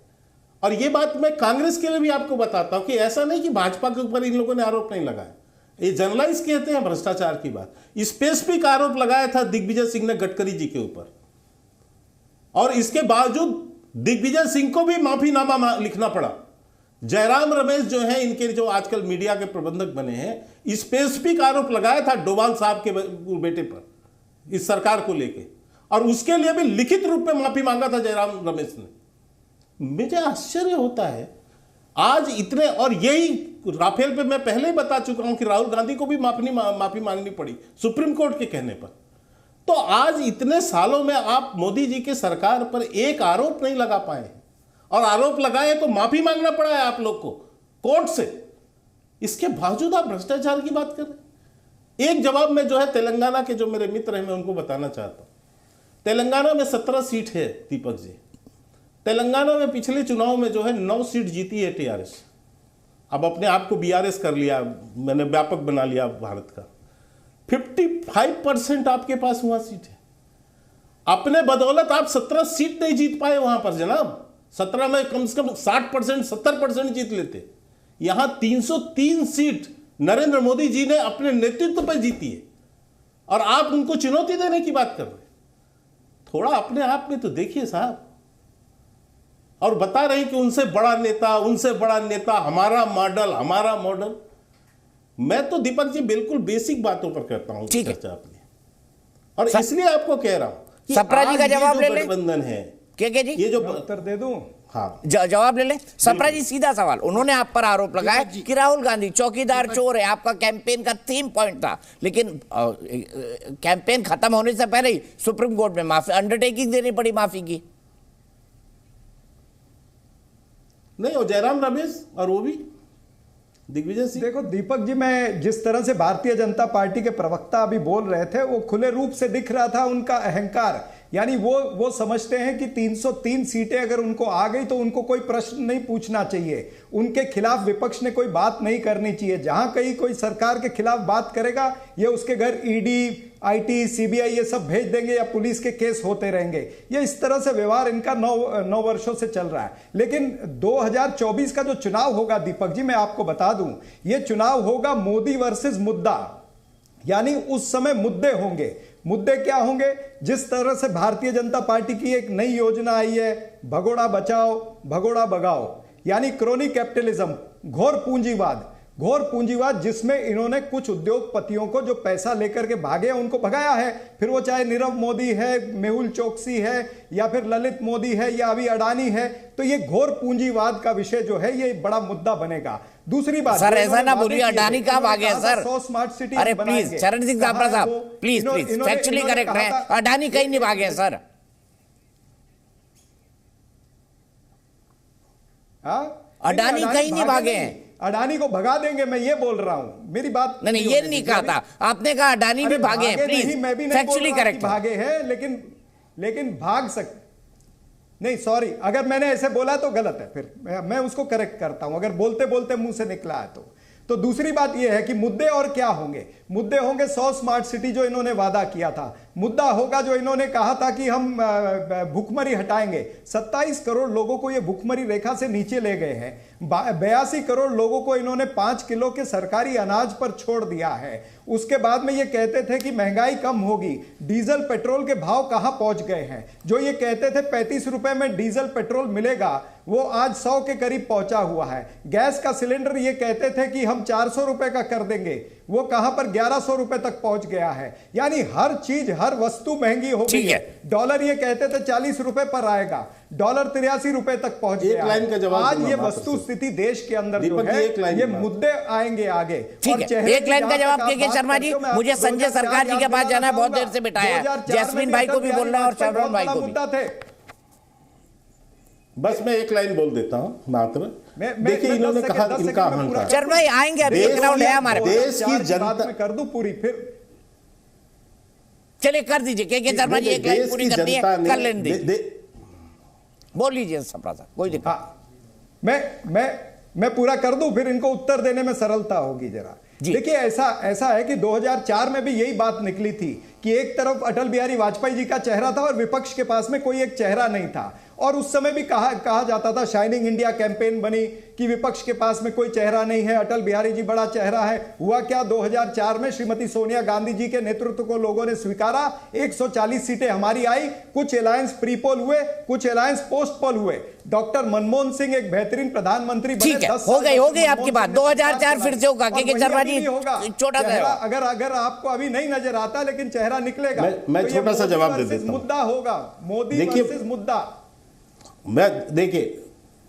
और ये बात मैं कांग्रेस के लिए भी आपको बताता हूं कि ऐसा नहीं कि भाजपा के ऊपर इन लोगों ने आरोप नहीं लगाया, ये जनरलाइज कहते हैं भ्रष्टाचार की बात। स्पेसिफिक आरोप लगाया था दिग्विजय सिंह ने गडकरी जी के ऊपर, और इसके बावजूद दिग्विजय सिंह को भी माफीनामा लिखना पड़ा। जयराम रमेश जो है, इनके जो आजकल मीडिया के प्रबंधक बने हैं, स्पेसिफिक आरोप लगाया था डोभाल साहब के बेटे पर इस सरकार को लेके, और उसके लिए भी लिखित रूप में माफी मांगा था जयराम रमेश ने। मुझे आश्चर्य होता है आज इतने, और यही राफेल पे मैं पहले ही बता चुका हूं कि राहुल गांधी को भी माफी मांगनी पड़ी सुप्रीम कोर्ट के कहने पर। तो आज इतने सालों में आप मोदी जी की सरकार पर एक आरोप नहीं लगा पाए, और आरोप लगाए तो माफी मांगना पड़ा है आप लोग को कोर्ट से। इसके बावजूद आप भ्रष्टाचार की बात कर रहे हैं। एक जवाब में जो है तेलंगाना के जो मेरे मित्र हैं मैं उनको बताना चाहता हूं। तेलंगाना में 17 सीट है दीपक जी। तेलंगाना में पिछले चुनाव में जो है 9 सीट जीती है टीआरएस। अब अपने आप को बीआरएस कर लिया, मैंने व्यापक बना लिया भारत का। 55% आपके पास वहां सीट है। अपने बदौलत आप 17 सीट नहीं जीत पाए वहां पर जनाब। 17 में कम से कम 60% 70% जीत लेते। यहां 303 सीट नरेंद्र मोदी जी ने अपने नेतृत्व पर जीती है, और आप उनको चुनौती देने की बात कर रहे हैं। थोड़ा अपने आप में तो देखिए साहब। और बता रहे हैं कि उनसे बड़ा नेता, हमारा मॉडल। मैं तो दीपक जी बिल्कुल बेसिक बातों पर करता हूं चर्चा अपनी, और इसलिए आपको कह रहा हूं सप्रा जी का जवाब ले ले। गठबंधन है क्या जी, ये जो उत्तर दे दूं? हाँ, जवाब ले ले। सप्रा जी, सीधा सवाल। उन्होंने आप पर आरोप लगाया कि राहुल गांधी चौकीदार चोर है, आपका कैंपेन का थीम पॉइंट था, लेकिन कैंपेन खत्म होने से पहले ही सुप्रीम कोर्ट में माफी अंडरटेकिंग देनी पड़ी माफी की। नहीं, और जयराम रमेश और वो भी दिग्विजय सिंह। देखो दीपक जी, मैं जिस तरह से भारतीय जनता पार्टी के प्रवक्ता अभी बोल रहे थे, वो खुले रूप से दिख रहा था उनका अहंकार। यानी वो समझते हैं कि 303 सीटें अगर उनको आ गई तो उनको कोई प्रश्न नहीं पूछना चाहिए, उनके खिलाफ विपक्ष ने कोई बात नहीं करनी चाहिए। जहां कहीं कोई सरकार के खिलाफ बात करेगा, ये उसके घर ईडी, आईटी, सीबीआई ये सब भेज देंगे, या पुलिस के केस होते रहेंगे। ये इस तरह से व्यवहार इनका 9 वर्षों से चल रहा है। लेकिन 2024 का जो चुनाव होगा दीपक जी, मैं आपको बता दूं, ये चुनाव होगा मोदी वर्सेस मुद्दा। यानी उस समय मुद्दे होंगे। मुद्दे क्या होंगे? जिस तरह से भारतीय जनता पार्टी की एक नई योजना आई है, भगोड़ा बचाओ भगोड़ा भगाओ, यानी क्रोनी कैपिटलिज्म, घोर पूंजीवाद, जिसमें इन्होंने कुछ उद्योगपतियों को जो पैसा लेकर के भागे उनको भगाया है। फिर वो चाहे नीरव मोदी है, मेहुल चोकसी है, या फिर ललित मोदी है, या अभी अडानी है। तो ये घोर पूंजीवाद का विषय जो है ये बड़ा मुद्दा बनेगा। दूसरी बात सर, ऐसा ना बोलिए, अडानी कहाँ भागे सर? 100 smart city. अरे प्लीज चरण सिंह साहब, प्लीज फैक्चुअली करेक्ट है, अडानी कहीं नहीं भागे सर। अडानी कहीं नहीं भागे हैं। अडानी को भगा देंगे, मैं ये बोल रहा हूं। मेरी बात नहीं, ये नहीं कहा था आपने, कहा अडानी भी भागे हैं। प्लीज फैक्चुअली करेक्ट भागे हैं, लेकिन भाग सकते नहीं। सॉरी, अगर मैंने ऐसे बोला तो गलत है, फिर मैं उसको करेक्ट करता हूं, अगर बोलते बोलते मुंह से निकला है तो दूसरी बात यह है कि मुद्दे और क्या होंगे? मुद्दे होंगे 100 स्मार्ट सिटी जो इन्होंने वादा किया था। मुद्दा होगा जो इन्होंने कहा था कि हम भुखमरी हटाएंगे। 27 करोड़ लोगों को ये भुखमरी रेखा से नीचे ले गए हैं। 82 करोड़ लोगों को इन्होंने 5 किलो के सरकारी अनाज पर छोड़ दिया है। उसके बाद में ये कहते थे कि महंगाई कम होगी। डीजल पेट्रोल के भाव कहां पहुंच गए हैं? जो ये कहते थे 35 रुपए में डीजल पेट्रोल मिलेगा, वो आज 100 के करीब पहुंचा हुआ है। गैस का सिलेंडर ये कहते थे कि हम 400 रुपए का कर देंगे, वो कहां पर 1100 रुपए तक पहुंच गया है। यानी हर चीज, हर वस्तु महंगी हो गई है। डॉलर ये कहते थे 40 रुपए पर आएगा, डॉलर 83 रुपए तक पहुंच गया। एक लाइन का जवाब आज ये वस्तु स्थिति देश के अंदर जो है, ये मुद्दे आएंगे आगे। ठीक है, एक लाइन का जवाब के शर्मा जी। मुझे संजय सरकार जी के पास जाना है, बहुत देर से बिठाया है। जैस्मिन भाई को भी बोलना है और शरवण भाई को भी। बस मैं एक लाइन बोल देता हूं मात्र। देखिए, इन्होंने कहा इनका अहंकार। चल भाई आएंगे, अभी एक राउंड है हमारे पास। देश की जनता कर दूं पूरी, फिर चलिए कर दीजिए। के शर्मा जी एक लाइन पूरी करनी है, कर लेने दीजिए। बोल लीजिए सपना साहब, कोई दिक्कत। मैं पूरा कर दूं, फिर इनको उत्तर देने में सरलता होगी जरा। देखिए, ऐसा है कि 2004 में भी यही बात निकली थी कि एक तरफ अटल बिहारी वाजपेयी जी का चेहरा था और विपक्ष के पास में कोई एक चेहरा नहीं था। और उस समय भी कहा जाता था, शाइनिंग इंडिया कैंपेन बनी कि विपक्ष के पास में कोई चेहरा नहीं है, अटल बिहारी जी बड़ा चेहरा है। हुआ क्या, 2004 में श्रीमती सोनिया गांधी जी के नेतृत्व को लोगों ने स्वीकारा, 140 सीटें हमारी आई। कुछ अलायंस प्री पोल हुए, कुछ अलायंस पोस्ट पोल हुए। डॉक्टर मनमोहन सिंह एक बेहतरीन प्रधानमंत्री बने। ठीक है, हो गई आपकी बात। 2004 फिर से होगा। के शर्मा जी छोटा सा, अगर आपको अभी नहीं नजर आता, लेकिन चेहरा निकलेगा। मैं छोटा सा जवाब दे देता हूं। मुद्दा होगा मोदी वर्सेस मुद्दा। मैं देखिए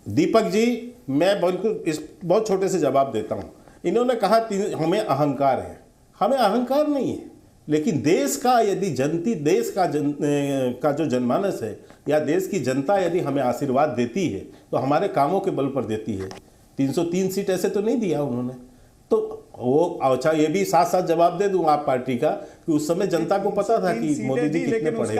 दीपक जी, मैं बिल्कुल इस बहुत छोटे से जवाब देता हूं। इन्होंने कहा हमें अहंकार है। हमें अहंकार नहीं है, लेकिन देश का यदि देश का जो जनमानस है या देश की जनता यदि हमें आशीर्वाद देती है तो हमारे कामों के बल पर देती है। 303 सीट ऐसे तो नहीं दिया उन्होंने। तो वो अच्छा, ये भी साथ साथ जवाब दे दूं आप पार्टी का कि उस समय जनता को पता था कि मोदी जी कितने पढ़े,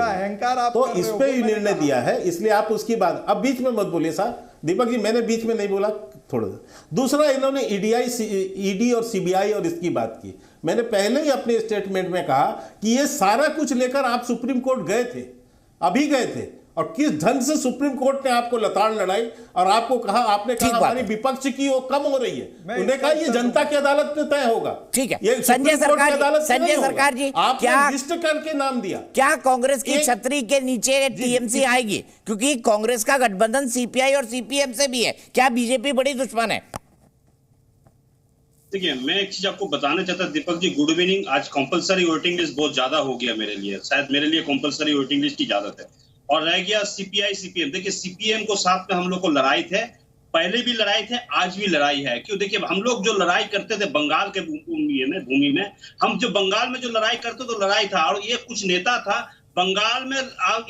तो इस पे ही निर्णय दिया है। इसलिए आप उसकी बात अब बीच में मत बोलिए साहब। दीपक जी, मैंने बीच में नहीं बोला, थोड़ा दूसरा इन्होंने ईडी और सीबीआई और इसकी बात की। मैंने पहले ही अपने स्टेटमेंट में कहा कि ये सारा कुछ लेकर आप सुप्रीम कोर्ट गए थे, अभी गए थे, और किस ढंग से सुप्रीम कोर्ट ने आपको लताड़ लड़ाई और आपको कहा, आपने कहा हमारी विपक्ष की वो कम हो रही है। उन्होंने कहा ये जनता की अदालत में तय होगा। ठीक है, संजय सरकार जी, क्या लिस्ट करके नाम दिया? क्या कांग्रेस की छतरी के नीचे टीएमसी आएगी? क्योंकि कांग्रेस का गठबंधन सीपीआई और सीपीएम से भी है। क्या बीजेपी बड़ी दुश्मन है? देखिए, मैं एक चीज आपको बताना चाहता हूं दीपक जी, गुड इवनिंग। आज कंपलसरी वोटिंग लिस्ट बहुत ज्यादा हो गया मेरे लिए, शायद मेरे लिए कंपलसरी वोटिंग लिस्ट की इजाजत है। और रह गया सीपीआई सीपीएम। देखिए, सीपीएम को साथ में हम लोग को लड़ाई थे, पहले भी लड़ाई थे, आज भी लड़ाई है। क्यों? देखिए, हम लोग जो लड़ाई करते थे बंगाल के भूमि में, हम जो बंगाल में जो लड़ाई करते तो लड़ाई था। और ये कुछ नेता था बंगाल में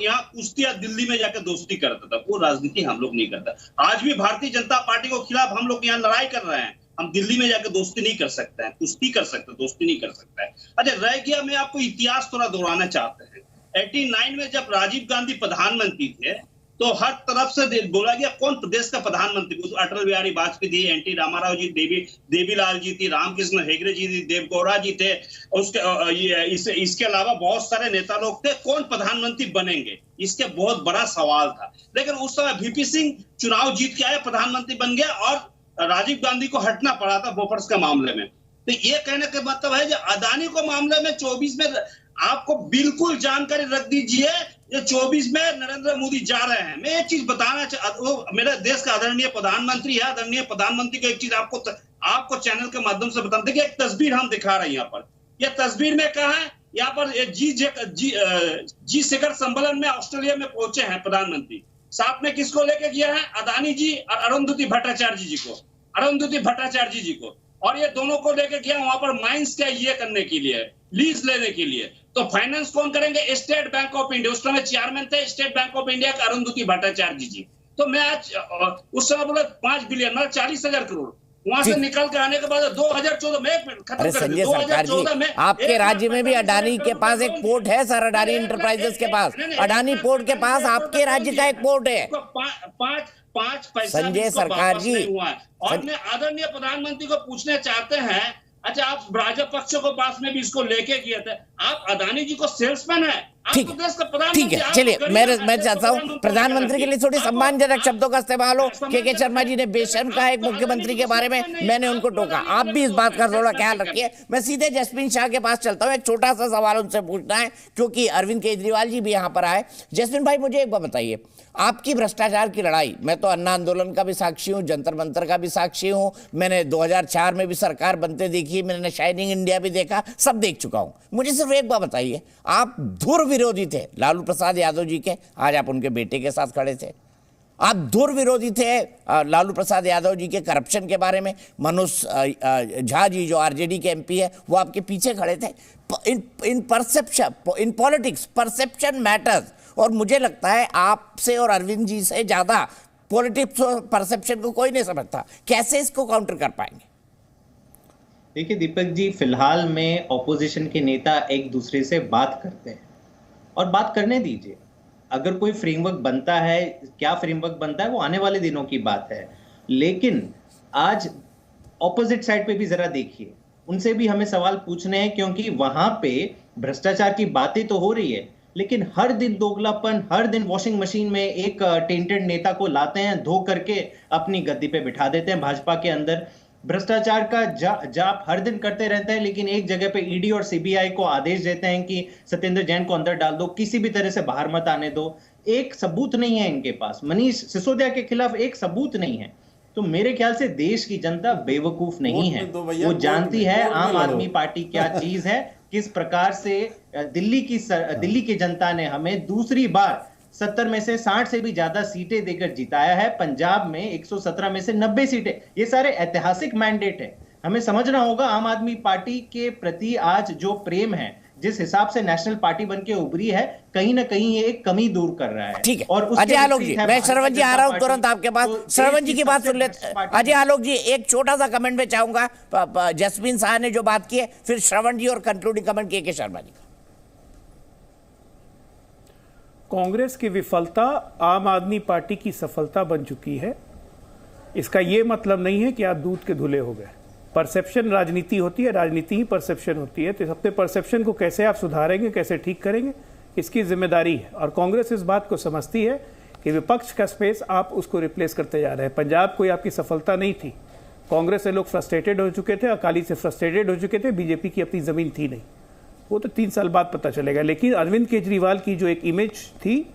यहाँ कुश्ती या दिल्ली में जाकर दोस्ती करता था, वो राजनीति हम लोग नहीं करता। आज भी भारतीय जनता पार्टी के खिलाफ हम लोग यहाँ लड़ाई कर रहे हैं। हम दिल्ली में जाकर दोस्ती नहीं कर सकते हैं, कुश्ती कर सकते, दोस्ती नहीं कर सकते हैं। अच्छा, रह गया, मैं आपको इतिहास थोड़ा दोहराना चाहते हैं। 89 में जब राजीव गांधी प्रधानमंत्री थे तो हर तरफ से बोला गया कौन प्रदेश का प्रधानमंत्री? अटल बिहारी वाजपेयी थी, एनटी रामाराव जी, देवीलाल जी थी, रामकृष्ण हेगड़े जी थी, देवगौड़ा जी थे। इसके अलावा बहुत सारे नेता लोग थे। कौन प्रधानमंत्री बनेंगे, इसके बहुत बड़ा सवाल था। लेकिन उस समय वीपी सिंह चुनाव जीत के आए, प्रधानमंत्री बन गया और राजीव गांधी को हटना पड़ा था बोफर्स के मामले में। तो ये कहने का मतलब है कि अदानी को मामले में 24 में आपको बिल्कुल जानकारी रख दीजिए, ये 24 में नरेंद्र मोदी जा रहे हैं। मैं एक चीज बताना मेरे देश का आदरणीय प्रधानमंत्री है, आदरणीय प्रधानमंत्री को एक चीज आपको चैनल के माध्यम से बताना। देखिए, एक तस्वीर हम दिखा रहे हैं यहाँ पर। यह तस्वीर में कहा है, यहाँ पर जी शिखर सम्मेलन में ऑस्ट्रेलिया में पहुंचे हैं प्रधानमंत्री। साथ में किसको लेके गया है? अदानी जी और अरुंधति भट्टाचार्य जी को। और ये दोनों को लेके गया वहां पर माइंस का ये करने के लिए, लीज लेने के लिए। तो फाइनेंस कौन करेंगे? State bank of India. उस समय चेयरमैन थे स्टेट बैंक ऑफ इंडिया के अरुंधति भट्टाचार्य जी। तो मैं आज उस समय बोला 5 बिलियन मतलब 40,000 करोड़ वहां से निकल के आने के बाद 2014 में अरे संजय सरकार जी, आपके राज्य में भी अडानी के पास एक पोर्ट है सर, अडानी इंटरप्राइजेस के पास, अडानी पोर्ट के पास आपके राज्य का एक पोर्ट है। 5 पैसा संजय सरकार जी और मैं आदरणीय प्रधानमंत्री को पूछना चाहते हैं, अच्छा आप भाजपा पक्ष को पास में भी इसको लेके किए थे, आप अदानी जी को सेल्समैन है ठीक है, ठीक है, चलिए मैं चाहता हूं प्रधानमंत्री के लिए थोड़ी सम्मानजनक शब्दों का इस्तेमाल हो। के शर्मा जी ने बेशर्म कहा एक मुख्यमंत्री के बारे में, मैंने उनको टोका। आप भी इस बात का थोड़ा ख्याल रखिए। मैं सीधे जसमीन शाह के पास चलता हूं, एक छोटा सा सवाल उनसे पूछना है क्योंकि अरविंद केजरीवाल जी भी यहां पर आए। जसमीन भाई, मुझे एक बात बताइए, आपकी भ्रष्टाचार की लड़ाई, मैं तो अन्ना आंदोलन का भी साक्षी हूं, जंतर मंतर का भी साक्षी हूं, मैंने 2004 में भी सरकार बनते देखी, मैंने शाइनिंग इंडिया भी देखा, सब देख चुका हूं। मुझे सिर्फ एक बात बताइए, आप धुर विरोधी थे लालू प्रसाद यादव जी के, आज आप उनके बेटे के साथ खड़े थे। आप धुर विरोधी थे लालू प्रसाद यादव जी के करप्शन के बारे में। मनोज झा जी जो आरजेडी के एमपी है, वो आपके पीछे खड़े थे। In perception, in politics perception matters, और मुझे लगता है आपसे और अरविंद जी से ज्यादा पॉलिटिक्स और परसेप्शन को कोई नहीं समझता। कैसे इसको काउंटर कर पाएंगे? देखिए दीपक जी, फिलहाल में ऑपोजिशन के नेता एक दूसरे से बात करते हैं और बात करने दीजिए। अगर कोई फ्रेमवर्क बनता है, क्या फ्रेमवर्क बनता है वो आने वाले दिनों की बात है। लेकिन आज ऑपोजिट साइड पे भी जरा देखिए, उनसे भी हमें सवाल पूछने हैं, क्योंकि वहां पे भ्रष्टाचार की बातें तो हो रही है, लेकिन हर दिन दोगलापन, हर दिन वॉशिंग मशीन में एक टेंटेड नेता को लाते हैं, धो करके अपनी गद्दी पे बिठा देते हैं भाजपा के अंदर। भ्रष्टाचार का जाप हर दिन करते रहते हैं, लेकिन एक जगह पे ईडी और सीबीआई को आदेश देते हैं कि सत्येंद्र जैन को अंदर डाल दो, किसी भी तरह से बाहर मत आने दो। एक सबूत नहीं है इनके पास, मनीष सिसोदिया के खिलाफ एक सबूत नहीं है। तो मेरे ख्याल से देश की जनता बेवकूफ नहीं है, वो जानती है आम आदमी पार्टी क्या चीज है, किस प्रकार से दिल्ली की जनता ने हमें दूसरी बार 70 में से 60 से भी ज्यादा सीटें देकर जिताया है। पंजाब में 117 में से 90 सीटें, ये सारे ऐतिहासिक मैंडेट है। हमें समझना होगा आम आदमी पार्टी के प्रति आज जो प्रेम है, जिस हिसाब से नेशनल पार्टी बनके उभरी है, कहीं ना कहीं ये एक कमी दूर कर रहा है। ठीक है, और अजय आलोक जी, मैं श्रवण जी आ रहा हूं तुरंत आपके पास। श्रवण जी की बात सुन लेते। अजय आलोक जी, एक छोटा सा कमेंट में चाहूंगा, जसमीन शाह ने जो बात की है, फिर श्रवण जी और कंक्लूडिंग कमेंट के शर्मा जी का। कांग्रेस की विफलता आम आदमी पार्टी की सफलता बन चुकी है। इसका यह मतलब नहीं है कि आप दूध के धुले हो गए। परसेप्शन राजनीति होती है, राजनीति ही परसेप्शन होती है। तो अपने परसेप्शन को कैसे आप सुधारेंगे, कैसे ठीक करेंगे, इसकी जिम्मेदारी है। और कांग्रेस इस बात को समझती है कि विपक्ष का स्पेस आप उसको रिप्लेस करते जा रहे हैं। पंजाब कोई आपकी सफलता नहीं थी, कांग्रेस से लोग फ्रस्ट्रेटेड हो चुके थे, अकाली से फ्रस्ट्रेटेड हो चुके थे, बीजेपी की अपनी जमीन थी नहीं, वो तो 3 साल बाद पता चलेगा। लेकिन अरविंद केजरीवाल की जो एक इमेज थी,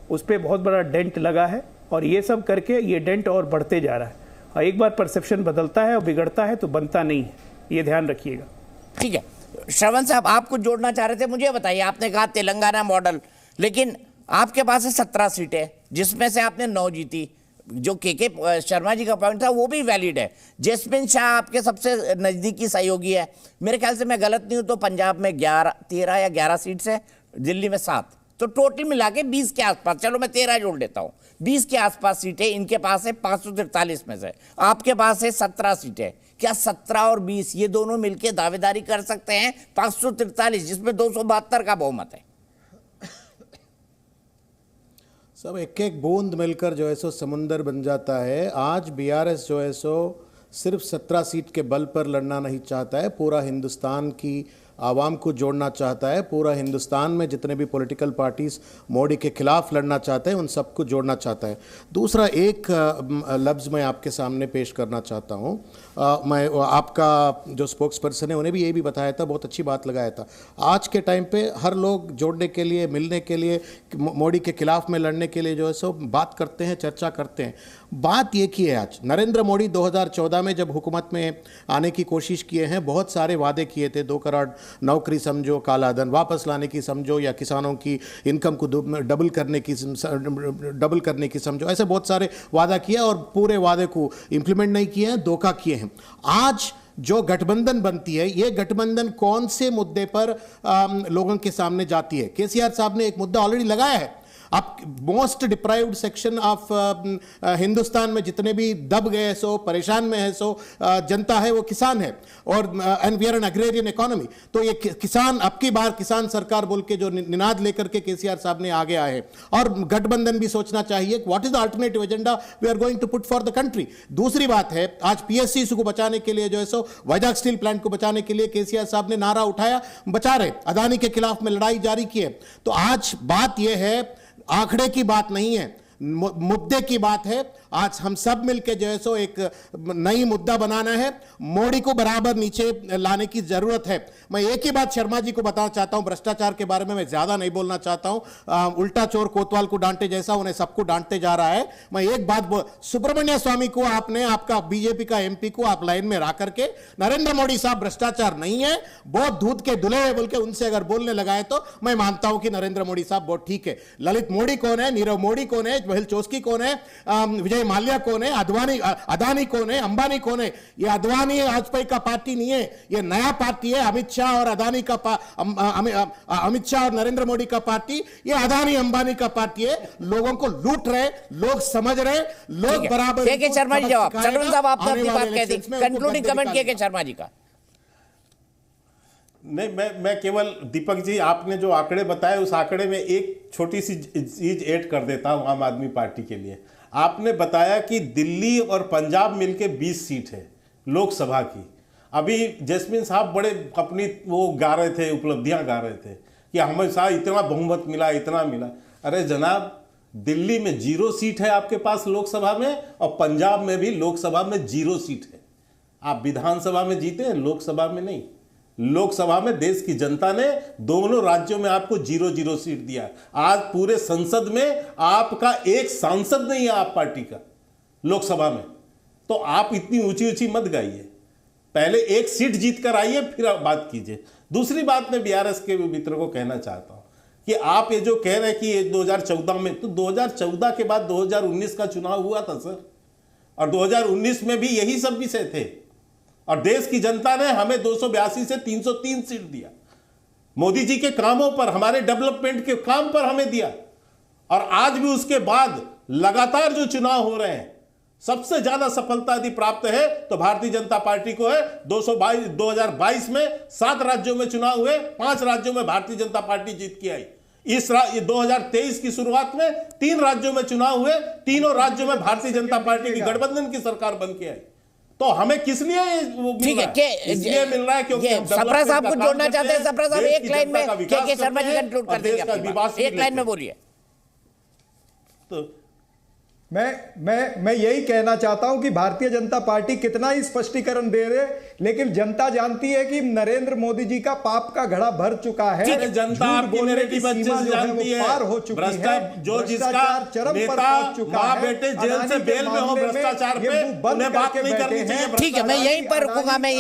उस पर बहुत बड़ा डेंट लगा है, और ये सब करके ये डेंट और बढ़ते जा रहा है। और एक बार परसेप्शन बदलता है और बिगड़ता है तो बनता नहीं है, ये ध्यान रखिएगा। ठीक है, श्रवण साहब आप कुछ जोड़ना चाह रहे थे, मुझे बताइए। आपने कहा तेलंगाना मॉडल, लेकिन आपके पास है 17 सीटें, जिसमें से आपने 9 जीती। जो के शर्मा जी का पॉइंट था वो भी वैलिड है। जसमीन शाह आपके सबसे नजदीकी सहयोगी है, मेरे ख्याल से मैं गलत नहीं हूं तो पंजाब में 13 या 11 सीट है, दिल्ली में 7, तो टोटल मिला के 20 के आसपास, चलो मैं 13 जोड़ देता हूं, 20 के आसपास सीटें इनके पास है 543 में से। आपके पास है 17 सीटें। क्या 17 और 20 ये दोनों मिलकर दावेदारी कर सकते हैं 543, जिसमें 272 का बहुमत है? सब एक एक बूंद मिलकर जो है सो समुंदर बन जाता है। आज बीआरएस जो है सो सिर्फ 17 सीट के बल पर लड़ना नहीं चाहता है, पूरा हिंदुस्तान की आवाम को जोड़ना चाहता है। पूरा हिंदुस्तान में जितने भी पॉलिटिकल पार्टीज़ मोदी के खिलाफ लड़ना चाहते हैं, उन सबको जोड़ना चाहता है। दूसरा एक लफ्ज़ मैं आपके सामने पेश करना चाहता हूँ। मैं आपका जो स्पोक्स पर्सन है उन्हें भी ये भी बताया था, बहुत अच्छी बात लगाया था। आज के टाइम पे हर लोग जोड़ने के लिए, मिलने के लिए, मोदी के खिलाफ में लड़ने के लिए जो है सो बात करते हैं, चर्चा करते हैं। बात ये की है, आज नरेंद्र मोदी 2014 में जब हुकूमत में आने की कोशिश किए हैं, बहुत सारे वादे किए थे। 2 करोड़ नौकरी समझो, काला धन वापस लाने की समझो, या किसानों की इनकम को डबल करने की समझो, ऐसे बहुत सारे वादा किया और पूरे वादे को इंप्लीमेंट नहीं किए हैं, धोखा किए हैं। आज जो गठबंधन बनती है, ये गठबंधन कौन से मुद्दे पर लोगों के सामने जाती है? केसीआर साहब ने एक मुद्दा ऑलरेडी लगाया है, अब most deprived section of Hindustan में जितने भी दब गए सो परेशान में है सो जनता है वो किसान है, और and we are an agrarian economy. तो ये किसान, अब की बार किसान सरकार बोल के जो निनाद लेकर के केसीआर साहब ने आगे आए, और गठबंधन भी सोचना चाहिए what is the alternative agenda we are going to put for the country. दूसरी बात है, आज पीएससी को बचाने के लिए जो है सो वैजाग स्टील प्लांट को बचाने के लिए केसीआर साहब ने नारा उठाया, बचा रहे, अदानी के खिलाफ में लड़ाई जारी की है। तो आज बात यह है, आंकड़े की बात नहीं है, मुद्दे की बात है। आज हम सब मिलकर जो है सो एक नई मुद्दा बनाना है, मोदी को बराबर नीचे लाने की जरूरत है। मैं एक ही बात शर्मा जी को बताना चाहता हूं, भ्रष्टाचार के बारे में मैं ज्यादा नहीं बोलना चाहता हूं, उल्टा चोर कोतवाल को डांटे जैसा उन्हें सबको डांटते जा रहा है। मैं एक बात सुब्रमण्य स्वामी को आपने, आपका बीजेपी का एमपी को आप लाइन में ला करके, नरेंद्र मोदी साहब भ्रष्टाचार नहीं है, बहुत दूध के धुले है बोल के उनसे अगर बोलने लगाए तो मैं मानता हूं कि नरेंद्र मोदी साहब बहुत ठीक है। ललित मोदी कौन है, नीरव मोदी कौन है, महिल चोस्की कौन है, विजय माल्या कौन है, अदानी कौन है, अंबानी कौन है? ये अद्वानी वाजपेयी का पार्टी नहीं है, ये नया पार्टी है। अमित शाह और अदानी का अमित शाह और नरेंद्र मोदी का पार्टी, ये अदानी अंबानी का पार्टी है। लोगों को लूट रहे, लोग समझ रहे, लोग बराबर। के शर्मा जी जवाब, चरण साहब आपने अपनी बात कह दी, कंक्लूडिंग कमेंट के शर्मा जी का। नहीं, मैं केवल दीपक जी, आपने जो आंकड़े बताए उस आंकड़े में एक छोटी सी चीज ऐड कर देता हूं आम आदमी पार्टी के लिए। आपने बताया कि दिल्ली और पंजाब मिलके 20 सीट है लोकसभा की। अभी जैस्मिन साहब बड़े अपनी वो गा रहे थे, उपलब्धियां गा रहे थे कि हमें साथ इतना बहुमत मिला, इतना मिला। अरे जनाब, दिल्ली में 0 सीट है आपके पास लोकसभा में, और पंजाब में भी लोकसभा में 0 सीट है। आप विधानसभा में जीते हैं, लोकसभा में नहीं। लोकसभा में देश की जनता ने दोनों राज्यों में आपको 0-0 सीट दिया। आज पूरे संसद में आपका एक सांसद नहीं है आप पार्टी का लोकसभा में। तो आप इतनी ऊंची ऊंची मत गाइए, पहले एक सीट जीत कर आइए फिर आप बात कीजिए। दूसरी बात मैं बीआरएस के मित्रों को कहना चाहता हूं कि आप ये जो कह रहे हैं कि 2014 में, तो 2014 के बाद 2019 का चुनाव हुआ था सर, और 2019 में भी यही सब विषय थे, और देश की जनता ने हमें 282 से 303 सीट दिया। मोदी जी के कामों पर, हमारे डेवलपमेंट के काम पर हमें दिया। और आज भी उसके बाद लगातार जो चुनाव हो रहे हैं, सबसे ज्यादा सफलता यदि प्राप्त है तो भारतीय जनता पार्टी को है। 2022 में 7 राज्यों में चुनाव हुए, 5 राज्यों में भारतीय जनता पार्टी जीत के आई। इस 2023 की शुरुआत में 3 राज्यों में चुनाव हुए, तीनों राज्यों में भारतीय जनता पार्टी की गठबंधन की सरकार बन के आई। तो हमें किस लिए ठीक है, इसलिए मिल रहा है क्योंकि सप्रा साहब को जोड़ना चाहते हैं। सप्रा साहब एक लाइन में के शर्मा जी कंक्लूड कर देंगे, एक लाइन में बोलिए। तो मैं यही कहना चाहता हूं कि भारतीय जनता पार्टी कितना ही स्पष्टीकरण दे रहे, लेकिन जनता जानती है कि नरेंद्र मोदी जी का पाप का घड़ा भर चुका है। जनता आपकी नैरेटिव अच्छे से जानती है, पार हो चुकी है, जो जिसका नेता मां बेटे जेल से बेल में हो भ्रष्टाचार पे, उन्हें बात नहीं करनी चाहिए। ठीक है, मैं यहीं पर रुकूंगा। मैं